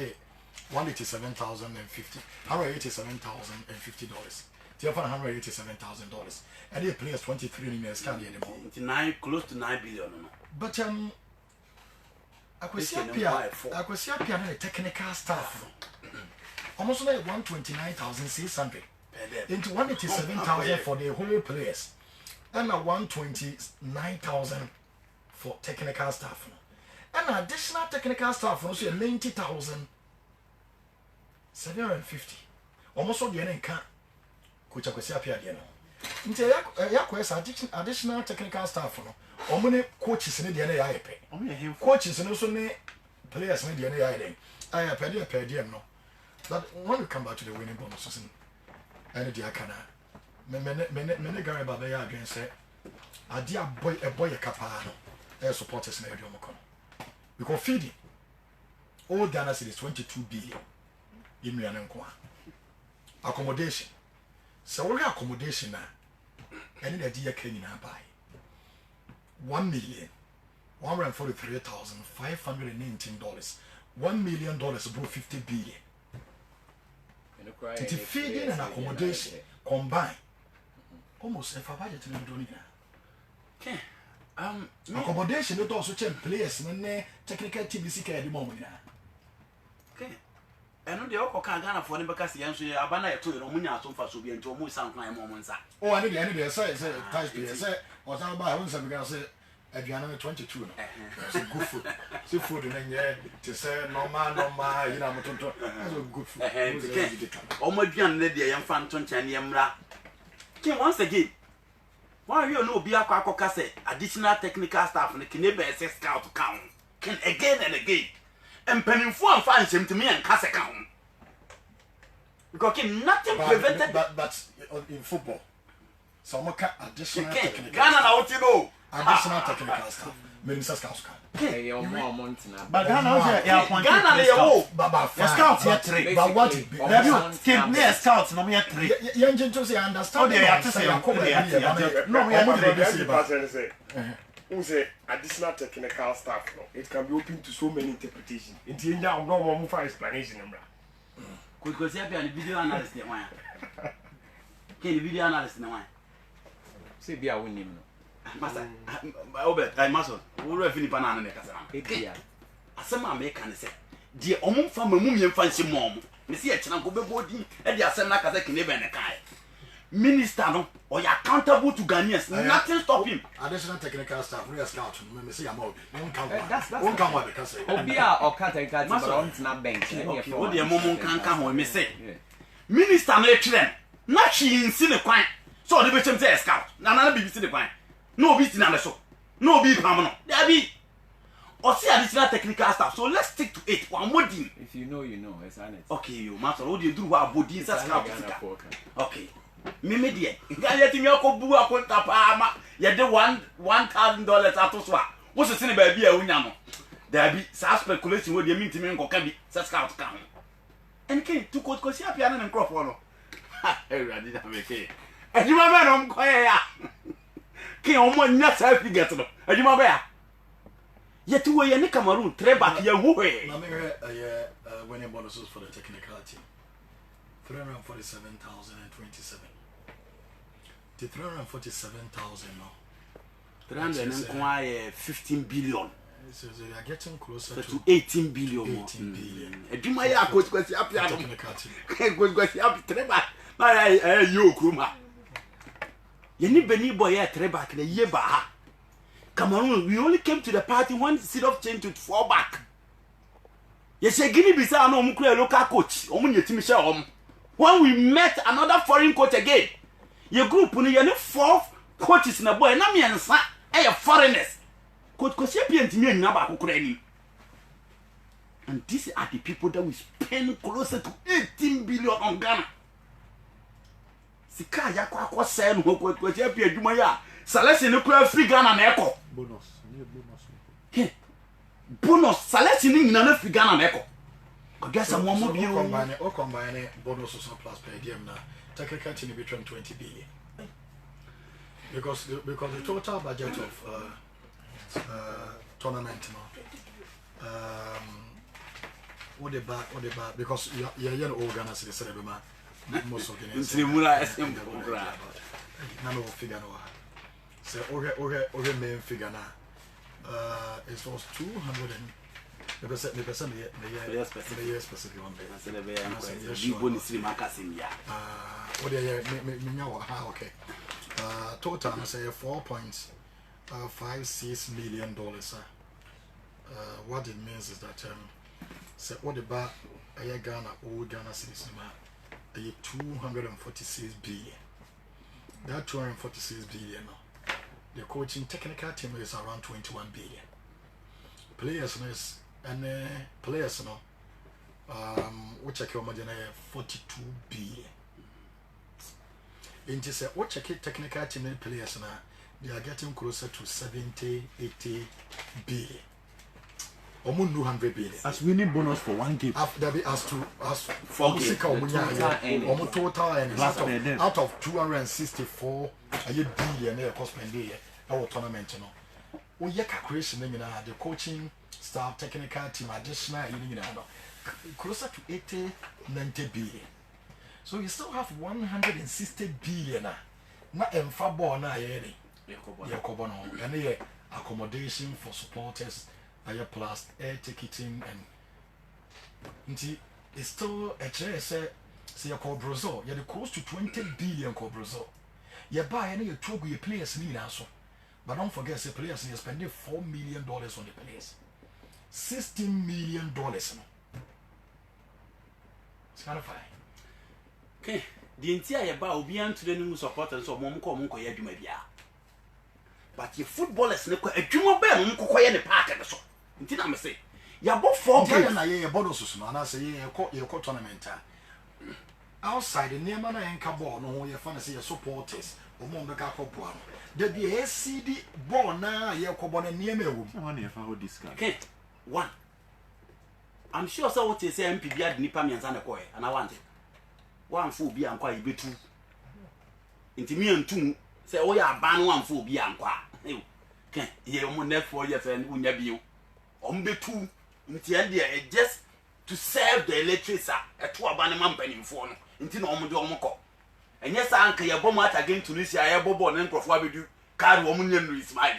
$187,050, $187,050. The other $187,000, and he plays 23 in a scan anymore. Close to 9 billion. But I could see a piano technical staff. Almost like 129,600 into 187,000 for the whole players, and 129,000 for technical staff, and additional technical staff also 90,750. Almost all the end can coach appear there. Into additional technical staff, or many coaches in the NAI pay. Coaches and also players in the NAI. I paid them no. But when we come back to the winning bonuses and the Akana, many Gary Babaya again say, a dear boy, a capano, air supporters in the Yomoko. Because feeding all Ghana is 22 billion in Mianenqua. Accommodation. So, what accommodation now? And in a dear Kenyan buy $1,143,519. $1 million above 50 billion. It's feeding and accommodation combined. Almost if I budget in Indonesia. Okay. Accommodation it also change players and then technical TBC at the moment. Okay. I know the Oko Ghana for the because the answer Abana to the Romunia so far so be into almost some time moments. Oh, I need say or something I won't say because at the end 22. Good food. Seafood and then to say normal, you know, good food. Almost young lady, young Phantom Chaniamra. Once again, why you know be a quackocase, additional technical staff and the Kineba scout count can again and again. And penning for finds him to me and Casa count. Because nothing prevented but in football. Some additional technical Ghana out you know. Additional technical stuff. Minister scouts can. But Ghana, scouts here three. But what? Team player scouts, no me three. Young gentlemen, I understand. They have to say, no, who say additional technical staff? No, it can be open to so many interpretations. In the end, I'm not more for explanation. Could see a video analyst. Can the video analyst no one? Say be a winning. Master, Obert, I must. Who are Philip and Casa? Some American say, dear Omum from a mummy fancy mom. Monsieur Chanako body, and the Asana Kazaki never in a kai. Minister, no, or you're accountable to Ghanaians. Nothing stop him. Additional technical staff, real scouts. Let me see a mode. Won't come what they can say. Obia or Catecats, not bank. What the moment can come when me say. Minister, no children. Not she in Sine so the bitch say scout. Nana be the quine. No beat in the show. No be permanent. There be. Or see additional technical stuff. So let's stick to it. One more thing. If you know, isn't it? Okay, you master. What do you do? What body is scout? Okay. Mimi dear. Get me a couple of Pama. You do $1,000 at Oswa. What's the thing about beer? Unyamo? There be speculation what you mean to me and Kokabi. Scout count. And came to Kosia piano and crop one. I didn't make it. And you remember, I'm quiet. King almost not self to get to them. And you remember? Yet, two way in Cameroon, Trebak, your way. Winning bonuses for the technical team 347,027. The 347,000 now. 15 billion. So they are getting closer to 18 billion. 18 billion. And do my coach was up here. Technical team. Trebak. My you, Kruma. You need Benny Boy Trebak the year back. Cameroon, we only came to the party when seat of change to 4 back. You say Guinea Bissau no mukwe local coach. Omunye team when we met another foreign coach again. Your group you need 4 coaches in a boy. Na me and son foreigners. Kosi apia ntimi anyina ba kokora ani. And these are the people that we spend closer to 18 billion on Ghana. Sika ya kwa say no kosi apia adwuma ya. Selection no kura free Ghana na eko. Bonus. Bonus selection ni nyina na free Ghana na eko. Guess I'm one more combine bonus plus per diem now. Technical team between 20 billion. Because the total budget of tournament now. What the back because you're organ as the cerebral most of the none of figure no. So okay main figure now. It was 200 and the percent the specific one there. What okay. Total I say $4.56 million. What it means is that say what the bar Ghana old Ghana citizen 246 billion. That 246 billion the coaching technical team is around 21 billion. Players players which I can imagine 42 billion. In just what check technical team players now they are getting closer to 70, 80 billion. Almost 200 billion. As winning bonus for one game. After be as to total earnings out of 264 billion cost per day our tournament we get calculation the coaching staff technical team additional closer to 80 90 billion. So you still have 160 billion not in football na and accommodation for supporters plus air ticketing and it's still a say you call Brazil you're close to 20 billion call Brazil you buy any your two your players need also. But don't forget the players you're spending $4 million on the players. $16 million. It's kind of fine. Okay. The entire about obian to the new supporters of Monko Yadumabia. But your footballers never a juma bell Monko in the park and so. Until I say, you're both 4 games. I hear bonuses, and I say, your tournament. Outside the name and Cabo, no, your fantasy supporters, or Mombaka Copuan. There be a CD born now, your Cobon near me. I wonder if I would discuss. Okay. One. I'm sure so what you say MPB had Nipamians and a coy, and I want it. One fool be and quite be two. Into me and two say, oh, yeah, ban one fool be and qua. Okay, you won't net 4 years and won't have you. Be two. Into the end, just to serve the electricity at 2 abandonment penny phone. Into no more. And yes, uncle, your bomb again to Lucia, I have Bobo and Prof. Wabidu, card woman and smile.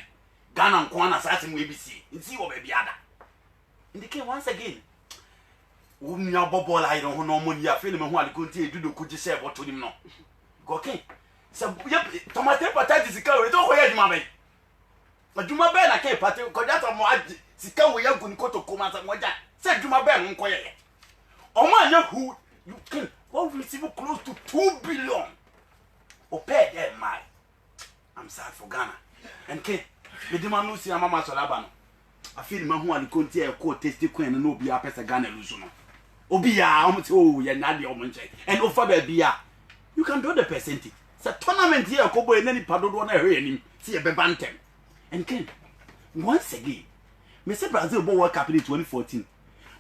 Gun and Kwan assassin will be seen. In see what baby other. Indicate once again. Woman, your Bobo, I don't know money. I feel him while you continue to do could you say what to him now? Okay. So, yep, tomato potato is a cow. Don't wear my baby. But you my bed, I can't party because that's a more. Sika we are going to come as a moja. Said you my bed, quiet. Oh, man, who you can. What receive close to 2 billion. Oh, pay them, my. I'm sad for Ghana. And Kate, the demand Lucy and Mama Solabano. I feel my one country a court tasty queen and no be a pesa Ghana Luzuno. Obia, almost oh, you're not the omen. And offer Bia. You can do the percentage. It's a tournament here, Cobo and any pardon one I hear him. See a bebantem. And Ken, once again, Mr. Brazil World Cup in 2014.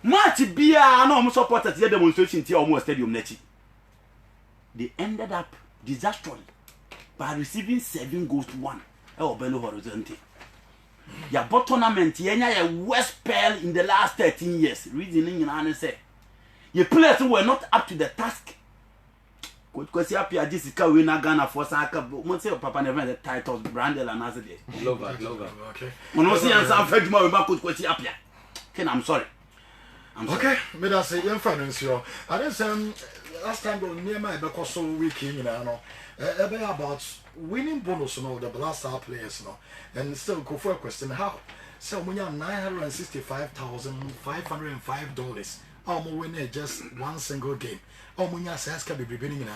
March Bia and almost supported the demonstration to almost stadium net. They ended up disastrously by receiving 7 goals to 1. Oh, Belo Horizonte. Your bot tournament, your worst spell in the last 13 years. Reasoning in Anne say, your players were not up to the task. Because you appear this is how we not Ghana for Saka. Most of Papa never the titles, Brandel and Azade. Lover. Okay. When we see and some fed more about what you appear. Ken, I'm sorry. Okay, me that say your friends yo. I didn't last time go near my because so week you know. About winning bonus no the last our players no. And still go for a question how. So when you have $965,505. Winning just one single game. Munya says can be beginning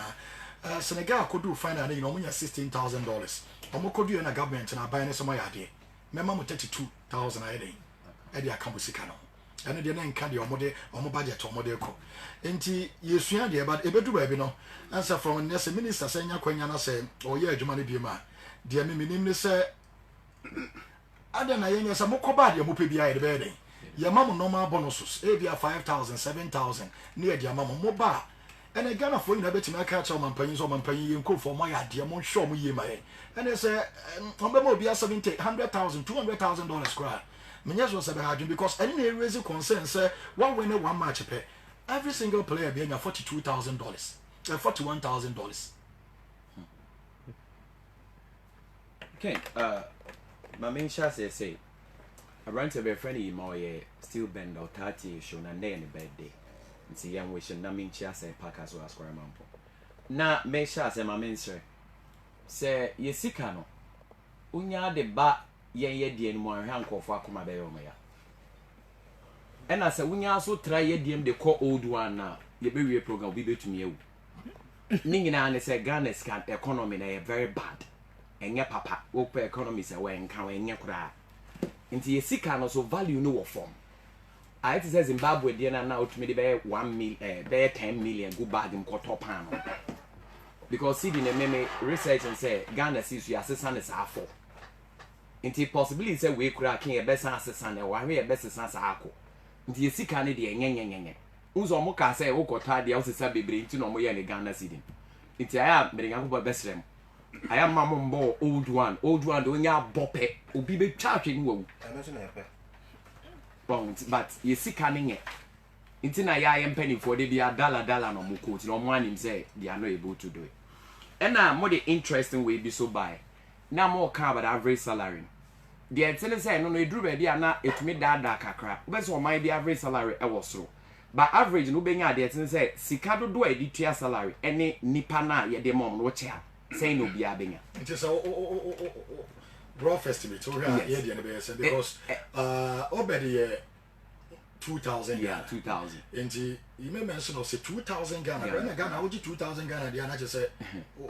Senegal could do find out $16,000. Could do in a government and I buy some idea. mema mo 32,000 ayede e dia kambo sika no ene de na nka de omo budget omo de ko enti yesua de ba ebedu ba bi no answer from the minister say nya kwanya na say oye adwuma ne bi ma de me minim ne say ada na yenya say mokoba de mo pe bia ye be den ye ma mo normal bonuses e bia 5,000 7,000 ne ye de ma mo ba ene Ghana for you na betimi aka cha mampanyin so mampanyin ye nko for mo ya de mo hwe mo ye ma ye ene say on be mo bia 70 100,000 $200,000 cry menya so say be hard because any na raise concern say one win one match pay every single player be $42,000 $41,000 Okay, my main shot say, I ran to a friend in my steel bend or 30 show and day in the birthday. And see, young wishing, I mean, chas and pack as well as square mampo. Now, make shots and my main say, ye sikano. Unya de ba ye dien mo hanko for akuma be omaya. And I say, unya so try ye diem de call old one now. Ye be program be to me. Ningina and say Ghana's economy na very bad. Enye papa open economy say we nka we enye kura nti yesika no so value no wo form I it say Zimbabwe dey na ultimately be 1 million be 10 million go bag him top pan because see the meme research and say Ghana sees you assessment is afọ nti possibility say we kura kin e be san assessment e wa we e be san sa akọ nti yesika ne dey enye unzo mo ka say wo kota dey osesa bebre nti no mo ye ne Ghana cedi nti aya mere nyanko be srem I am mambo old one don't ya bope obi be charging wo but you see canning it inti na ya yem penny for they be a dollar no mo coach no mo anim say they are not able to do it and now more the interesting way be so buy now more car about average salary the tell say no edru be dia na etumi dada kakra be so my be average salary e was so but average no be nya de tell say sika dodo e di tua salary ene nipa na ye de mom no chia say no bia benya it is rough estimate so here the NBS because obedi 2,000 yeah 2,000 and you may mention of say 2,000 Ghana when Ghana would 2,000 Ghana they are just say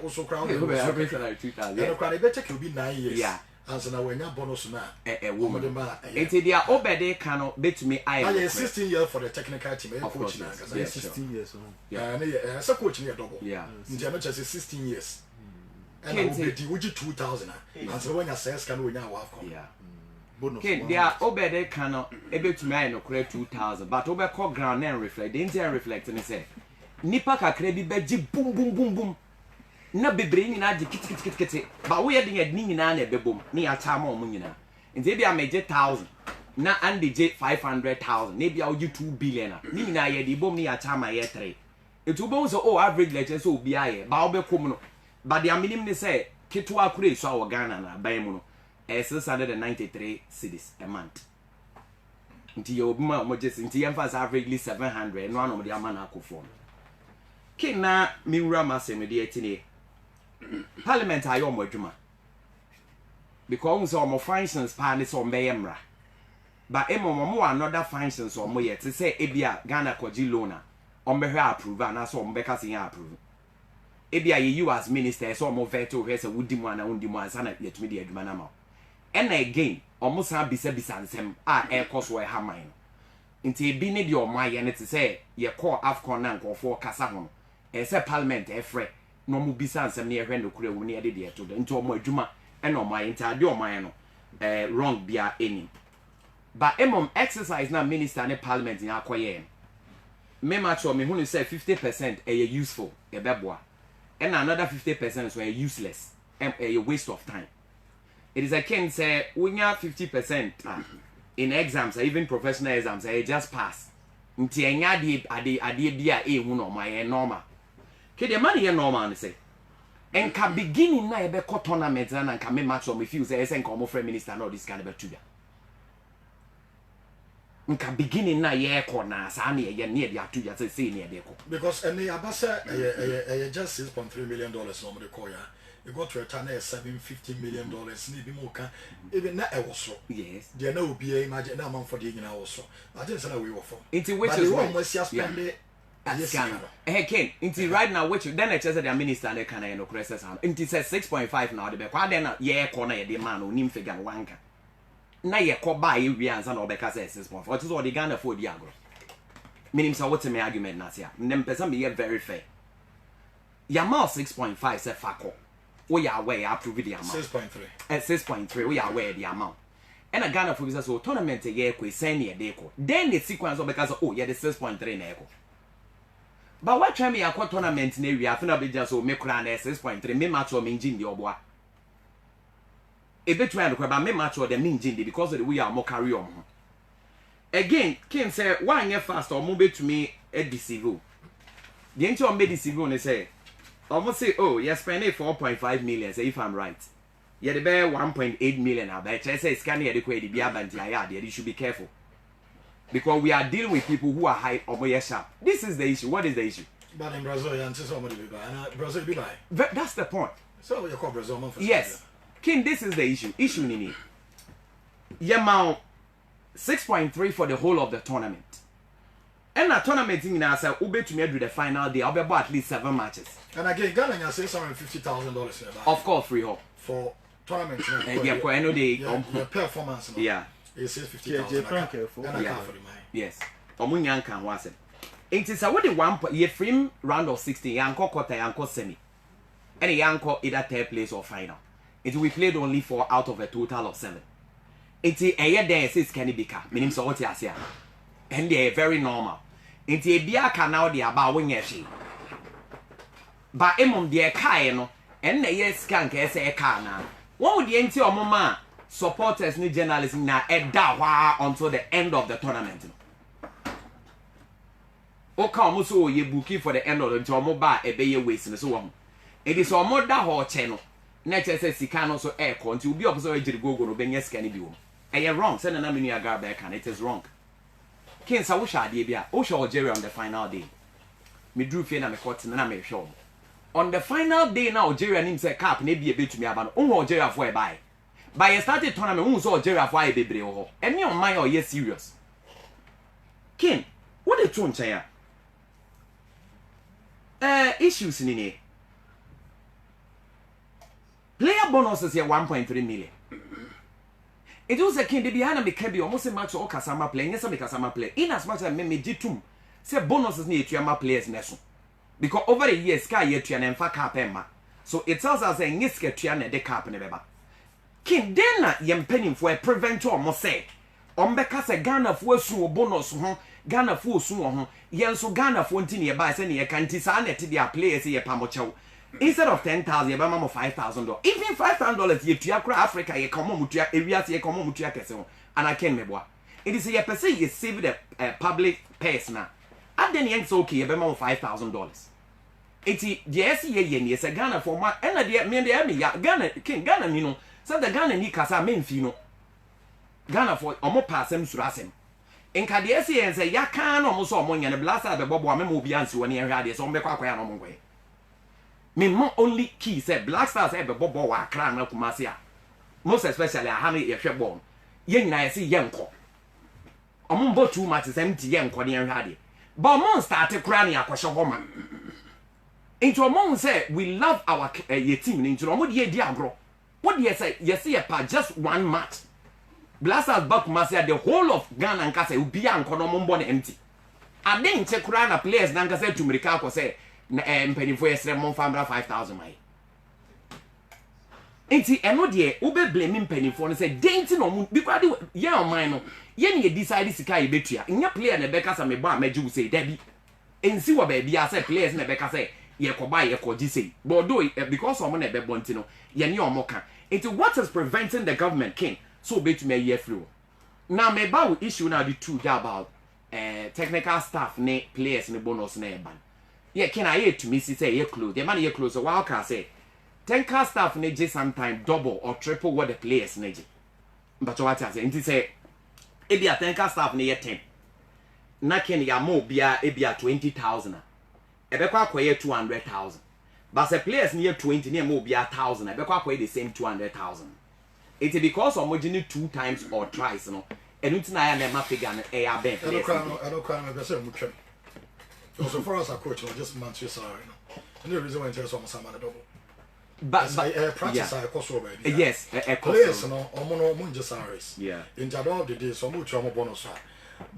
also crowd average salary 2,000 and crowd better could be 9 years yeah and so now when you bonus na woman it's dia obedi can betumi I 16 years for the technical team coach na 16 years yeah as a coach near double yeah nti am just 16 years and obedi would 2,000 and so when you say can when you have yeah bonus okay dia obedi can ebetumi ayi no kore 2,000 but obekọ ground and reflect the intern reflect and say nipa kakra bi beji boom na bebre nyina de kit ba wo ye de ni nyina na ebebom ni ya cha ma o nyina nti bia meje 1,000 na ande je 500,000 na bia wo je 2 billion ni nyina ye de bom ni ya cha ma ye 3 etu bo so oh average lecture so obi aye ba wo be kom no ba de aminim ni say kitu akure so awo Ghana na ban mu no 693 cedis a month nti ye obi ma mo je nti ye fa averagely 700 no anom de ama na akofo kina mi wura ma se me de etini Parliament ayo mo adwuma because so mo functions pa ne so mbeyemra but mo another functions so mo ye te say ebia Ghana koji loan ombehwe approve na so mbeka se approve ebia ye you as minister so mo veto hwe se wudi mu ana wundi mu ansa na yetumi de adwuma na ma and again omo san bisa nsem a ekoso e haman nti ebi ne de omaye ne te say ye call Afcon na nkofo kasa ho e say parliament e frɛ no mu bisa nsem ne ehwe no kura wu ne de to de nti omo adwuma e no omaye nti ade omaye no wrong bia any but exercise na minister ne parliament ni akoye me macho me hunu say 50% e useful e beboa and another 50% so useless a waste of time. It is a king say when you have 50% in exams or even professional exams I just pass nti enya ade bia e hu no my normal ke the money normal say enka beginning na e be tournament na nka me match o me feel say enka omo friend minister na this kind of tuya nka beginning na ye ko na sa na ye ne de atuya say ne de ko because any abasa just $6.3 million no mo de call ya you got to return $750 million ni bi mo ka even na e wo so yes there na obi imagine na man for the nyina wo so I think say na we wo for into which is one must spend yes hey Ken into right now which then I just the minister they can no crisis into says 6.5 now the be kwa then ye ko na ye de man onim figure wanka na ye ko ba ye wi ansa na obeka say 6.4 what is all the Ghana for di agro meaning say what me argument na say nem person be very fair Yamal 6.5 say fako we are aware approve the amount 6.3 at 6.3 we are aware the amount and a Ghana for business so tournament ye ko send ye dey ko then the sequence because oh yeah the 6.3 na eko but what try me akwa tournament na wi afina be just so me kura na 6.3 me match or me engine the oboa e be try no me match or the me engine because of the way am carry on again king say one year fast or mo betumi e deceive the enti on be deceive on say almost say oh you spend 4.5 million say if I'm right yeah the bear 1.8 million I bet I say scan here the query be abanti ya you should be careful because we are dealing with people who are high or more sharp. This is the issue. What is the issue? But in Brazil, you answer somebody be buy. And Brazil be buy. That's the point. So you call Brazil man for Yes. King, this is the issue. Issue nini. Yamau 6.3 for the whole of the tournament. And that tournament in say ube to me do the final day. I'll be about at least 7 matches. And again, Ghana you say $650,000 here. Of course, free hop. For tournament. And yeah, I know they the performance. yeah. It says 50,000. careful. And I Yeah. can't for the money. Yes. Omunyan kan wase. It is a what the one ye frame round of 16 yanko quarter yanko semi. And yanko either third place or final. It we played only 4 out of a total of 7. It is a year there says can be car. Meaning so what you say. And they are very normal. It is a beer can now the about when you see. But emom the car no and the yes can say a car now. What would the empty or mama supporters ni journalists na edda until the end of the tournament? Oka omo so ye booking for the end of the nti omo ba ebe ye waste so won it is omo da ho che no na che se sika no so e ko nti obi opso ejiri gogo no benya sika ni bi wo e wrong say na menu aga ba kan it is wrong kin sa wo sha ade bia wo sha Algeria on the final day me drew fe na me court na me hwe on the final day na Algeria nim say cap na bia betumi aba no wo Algeria for e bai by a started tournament wo so Algeria for e bebre wo ho eni on man o ye serious kin what the tune chen ya issues in it. Player bonuses here 1.3 million. It was a kind of behind me can be almost a match or Kasama play, yes, I'm a Kasama play. In as much as me jitum say bonuses need to my players neso. Because over the years, Sky yet to an emfa cap emma. So it tells us a niske to an de cap and a King Dena yem penning for a preventor must say. Ombeka se Ghana for so bonus Ghana for so yen so Ghana for ntini by send ye can tisa net their players ye pamocho. Instead of 10,000 ye bama $5,000. Even $5,000 ye to Africa ye come on mutua areas ye come on mutua kese and I can meboa. It is ye per se ye save the public purse na. And then yen so okay ye bama $5,000. Iti yes ye say Ghana for ma and the me ya Ghana king Ghana ni no so the Ghana ni kasa menfi no Ghana for omo passem surasem enka de ese yen say ya kan no mo so omo nya ne blasa be bobo me mo bi ansi woni ehwe ade so mo be kwakwa ya no mo ngwe me mo only key say Black Stars e be bobo wa Accra na Kumasi a most especially a ha me ye hwe ball ye nyina ye say ye nko omo mbo too much say mti ye nko ne ehwe ade but mo start kra ne akwhye ho ma into omo say we love our ye team into omo de di agro what do you say yes ye pa just one match Blasters back Kumasi the whole of Ghana and Kasa ubi ankono mombo ne empty. Ade nche kura na players na nkasa tumirika ko say na mpanifo yesre mon famra 5,000 mai. Enti eno de ube blame mpanifo no say denti no mu because ye on mine no ye ne decide sika ye betua. Nya player na beka sa me ba magi say dabi. Ensi wo ba bia say players na beka say ye ko ba ye ko gi say. But though because omo na be bonti no ye ne omo ka. Enti what is preventing the government king so bet me year through. Now me ba issue now the two about technical staff ne players ne bonus ne ban. Yeah, can I hear to me say ye close. The man ye close so why can say technical staff ne je sometimes double or triple what the players ne je. But what I say nti say e bia technical staff ne ye 10. Na ken ya mo bia e bia 20,000. E be kwa akoye 200,000. But the players ne ye 20 ne mo bia 1,000. E be kwa akoye the same 200,000. It's because of margin 2 times or twice, no. And it's not a map figure and a bank. I don't cry my best friend. So far as a coach, or just months your salary. And the reason why I tell some a double. but practice yeah. I course over there. Yes, Players no omo no just salaries. Yeah. In the end of the day, so much omo bonus.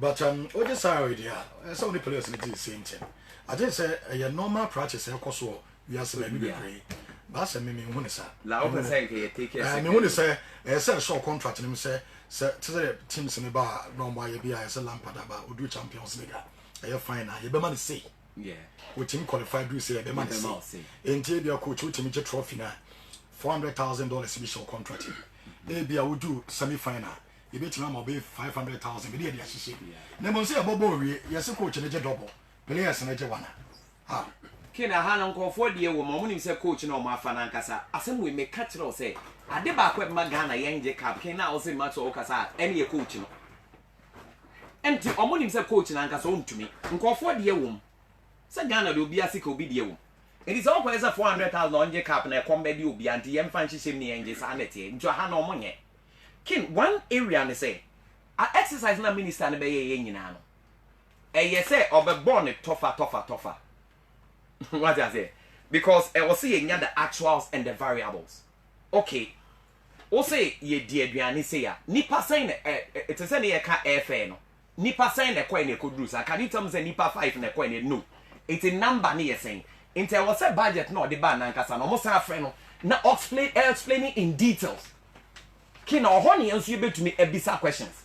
But just salary there. So many players need the same thing. I just say a normal practice I course over. We are saying we pray. But say me who is la open say take care. I mean when say say short contract him say to teams in the bar no buy be I say Lampard about we do Champions League. I final. You be man say. Yeah. We team qualified do say be man say. Enti be coach we team get trophy na $400,000 be short contract. Maybe I would do semi final. You bet you am be 500,000 be dey ahihye. Na mo say abobo we yes coach na je double. Players na je wana. Ah. Kina hana nkofo de wo mo nim say coach na o ma fa na nkasa asem we make catch no say ade ba kwa ma Ghana yenje cap kina o say match o kasa ene ye coach no enti o mo nim say coach na nkasa o ntumi nkofo de wo say Ghana de obi asika obi de wo it is all kwa say 400,000 onje cap na ekombe de obi anti yem fan hyehyem ne yenje sa na tie njo ha na o mo nye kin one area ne say a exercise na minister ne be ye nyina no eye say obebon tougher what I say? Because I was saying the actuals and the variables. Okay. Also, ye dear Biani say ya. Nipa saying it is any ka airfare no. Nipa saying the coin a could lose. I can you tell me say Nipa 5 in a coin no. It's a number near saying. Intel was a budget no the ban and casan almost half friend. Now explaining in details. Kin or honey answer you to me a bizarre questions.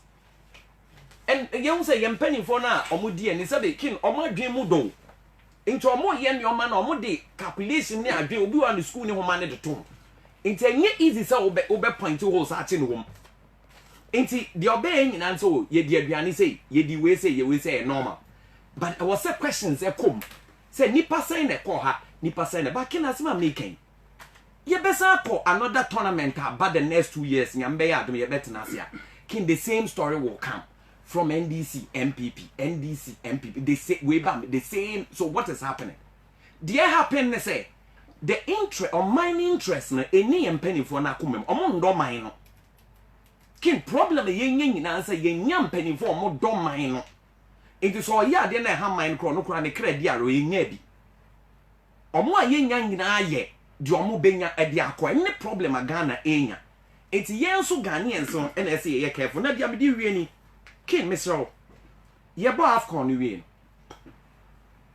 And you say you're penny for now or mudi and it's a kin or my dream mudo. Into a more young your man or more day calculation near be obi on the school ni home manage to. Into a easy so obe point to holes at in home. Into the obeying in answer ye dear Biani say ye di we say normal. But I was a questions a come. Say nipa saying a call her nipa saying a back in as my making. Ye better call another tournament about the next 2 years nyambe ya do ye better nasia. Kin the same story will come. From NDC, MPP, they say way back the same. So what is happening? Dear happen they say the interest or mine interest na any penny for na kumem. Omo ndo mine no. Kin problem yen na say yen penny for omo do mine no. It so ya de na ha mine kro no kra ne kra dia ro yen bi. Omo a yen nyina aye de omo benya e de akọ any problem a Ghana enya. It yen so Ghanaians so na say ye careful na dia me di wie ni. King Mr. Ye bo AFCON ni we.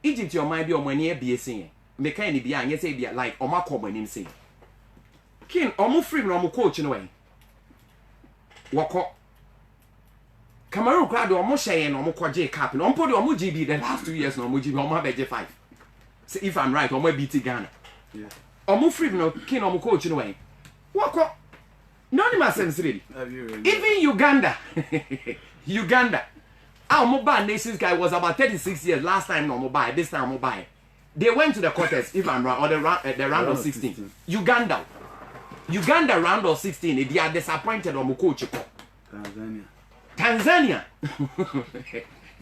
Egypt your mind be o mani e bie sen. Me kan ni bia anye say bia like o makọ manim say. King omo free na omo coach no wen. Woko Cameroon crowd omo share na omo kwaje cap na ompo de omo GB the last 2 years na omo GB omo beje 5. Say if I'm right omo beat Ghana. Yeah. Omo free na King omo coach no wen. Woko no ni sense really. Even Uganda. Our mobile nations guy was about 36 years last time no mobile. This time mobile. They went to the quarters, if I'm right, or the round of 16. Uganda round of 16. They are disappointed on coach. Tanzania.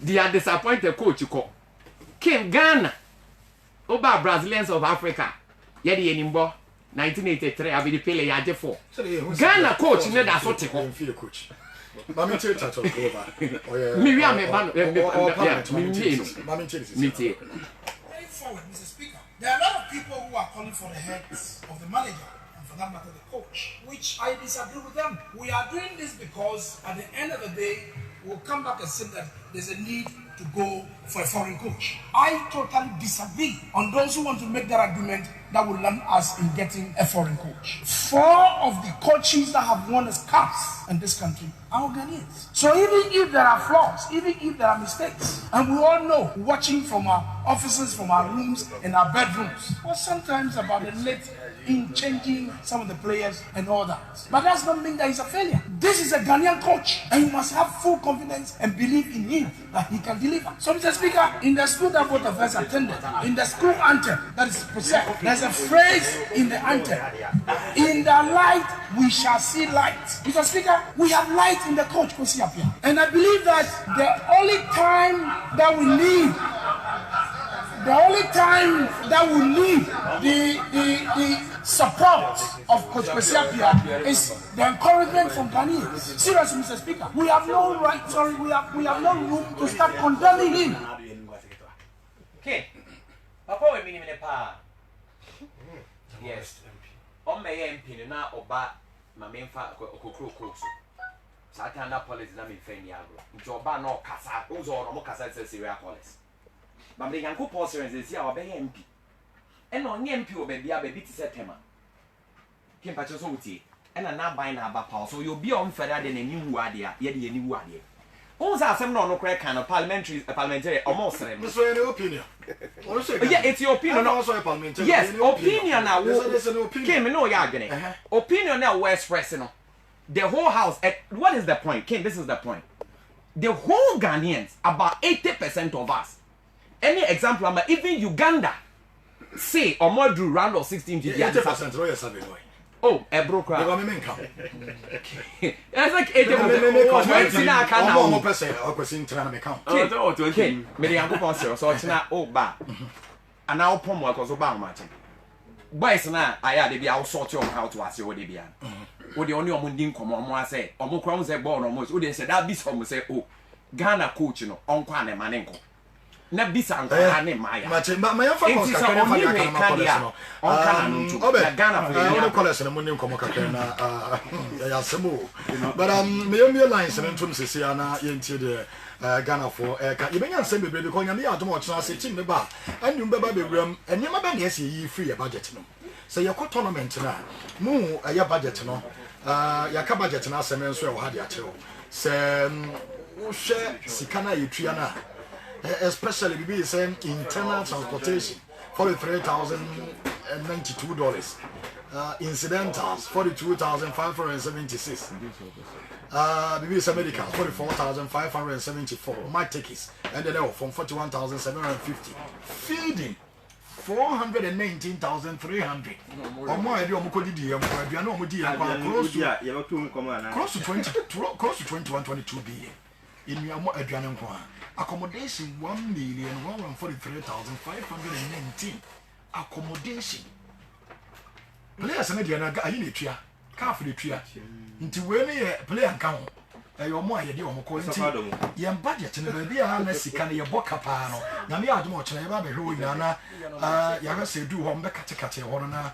They are disappointed coach. Came Ghana. Oba Brazilians of Africa. Yedi Enimbo. 1983. I will be pele yaje for. Ghana coach. Ne da so coach. Mami tell that of over. Me we am me ban. Going forward, Mr. Speaker, there are a lot of people who are calling for the heads of the manager and for that matter the coach, which I disagree with them. We are doing this because at the end of the day, we'll come back and say that there's a need to go for a foreign coach. I totally disagree on those who want to make that argument that will land us in getting a foreign coach. 4 of the coaches that have won as caps in this country are Ghanaians. So even if there are flaws, even if there are mistakes, and we all know, watching from our offices, from our rooms, and our bedrooms, or sometimes about the late in changing some of the players and all that. But that's not mean that he's a failure. This is a Ghanaian coach, and you must have full confidence and believe in him that he can deliver. So, Mr. Speaker, in the school that both of us attended, in the school anthem that is preserved, there's a phrase in the anthem: "In the light we shall see light." Mr. Speaker, we have light in the coach, Kwesi Appiah, and I believe that the only time that we need the support of Coach Kwesi Appiah is the encouragement from Ghanaians. Seriously, Mr. Speaker, we have no right, we have no room to start condemning him. Okay. Papa we minimum pa. Yes. on may MP na oba my main fat kokro so Satana police na me feni agro nti oba na okasa uzo no mo kasa se serial police ba me yanko police se sia obey MP e na onye MP obebia ba bi ti setema kimpa cho so wuti e na ban na aba pa so yo bi on federal de na ni wu ade a ye de ni wu ade o za asem no kra kan no parliamentary almost sere no so any opinion yeah it's your opinion no also parliamentary yes opinion na wo opinion kim no ya adwene opinion na wo express no the whole house what is the point Kim, this is the point the whole Ghanaians about 80% of us any example even Uganda say or more do round of 16 to 80% no yes no oh a broker they me income it's like 80% 20 na can now one person or person try me count oh 20 me dey go for so china oh ba and now pom wa cause ba ma boys na aya dey be out sort your how to ase wo dey bia wo dey only omundin komo omo ase omo kra mo say ball no mo wo dey say that bis omo say oh Ghana coach no onkwa na mane nko na bisa nko ane maya ma ya fa ko ka na fa ya ka ma college no onkana no ntu na Ghana for ya college na mo nim komo ka na ya semo but me yam lines na ntum sisi na ye ntie de Ghana for ka ye benya nsem bebre ko nyame ya adom ochena se team me ba anum be ba bewram enema ba na ese yi free budget no se ye ko tournament na mu ya budget no ya ka budget na asem nso e wo ha de akyerɛ se wo hwɛ sika na yetua na especially BB is internal transportation $43,092 incidentals $42,576 BB is medical $44,574 my tickets and then from $41,750 feeding $419,300 or more idea of close to 21, 22 billion in your adrenaline. Accommodation 1,143,519 accommodation. Players and Diana got in the tree, car for the tree. Into when a player count, your more idea of quality. Your budget and the baby are Mexican, your bocapano. Namia much never be who Yana Yaga say do home back at a warner.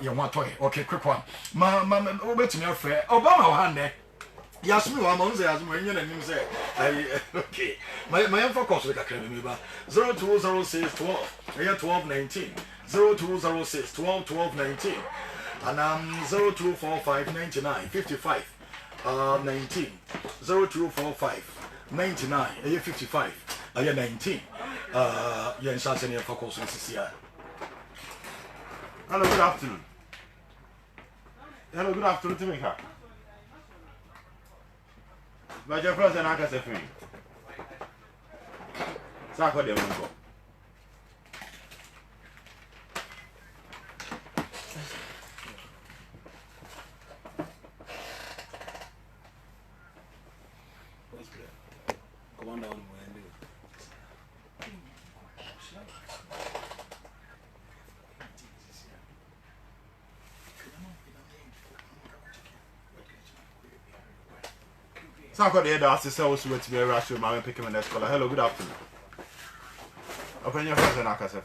You want toy. Okay, quick one. Mamma, over to your friend Obama hand. Yes, me one month as when you name say okay. My focus with a creme 0206 12 19 0206 12 19 and 0245 99 55 19 0245 99 55 19 yen shall any focus with here. Hello, good afternoon. Hello, good afternoon to me. But your friends and I can say free. Sako de Mungo. Sako de Edo assistant was with me, Rashid, my pick him in the scholar. Hello, good afternoon. Open your friends and I can say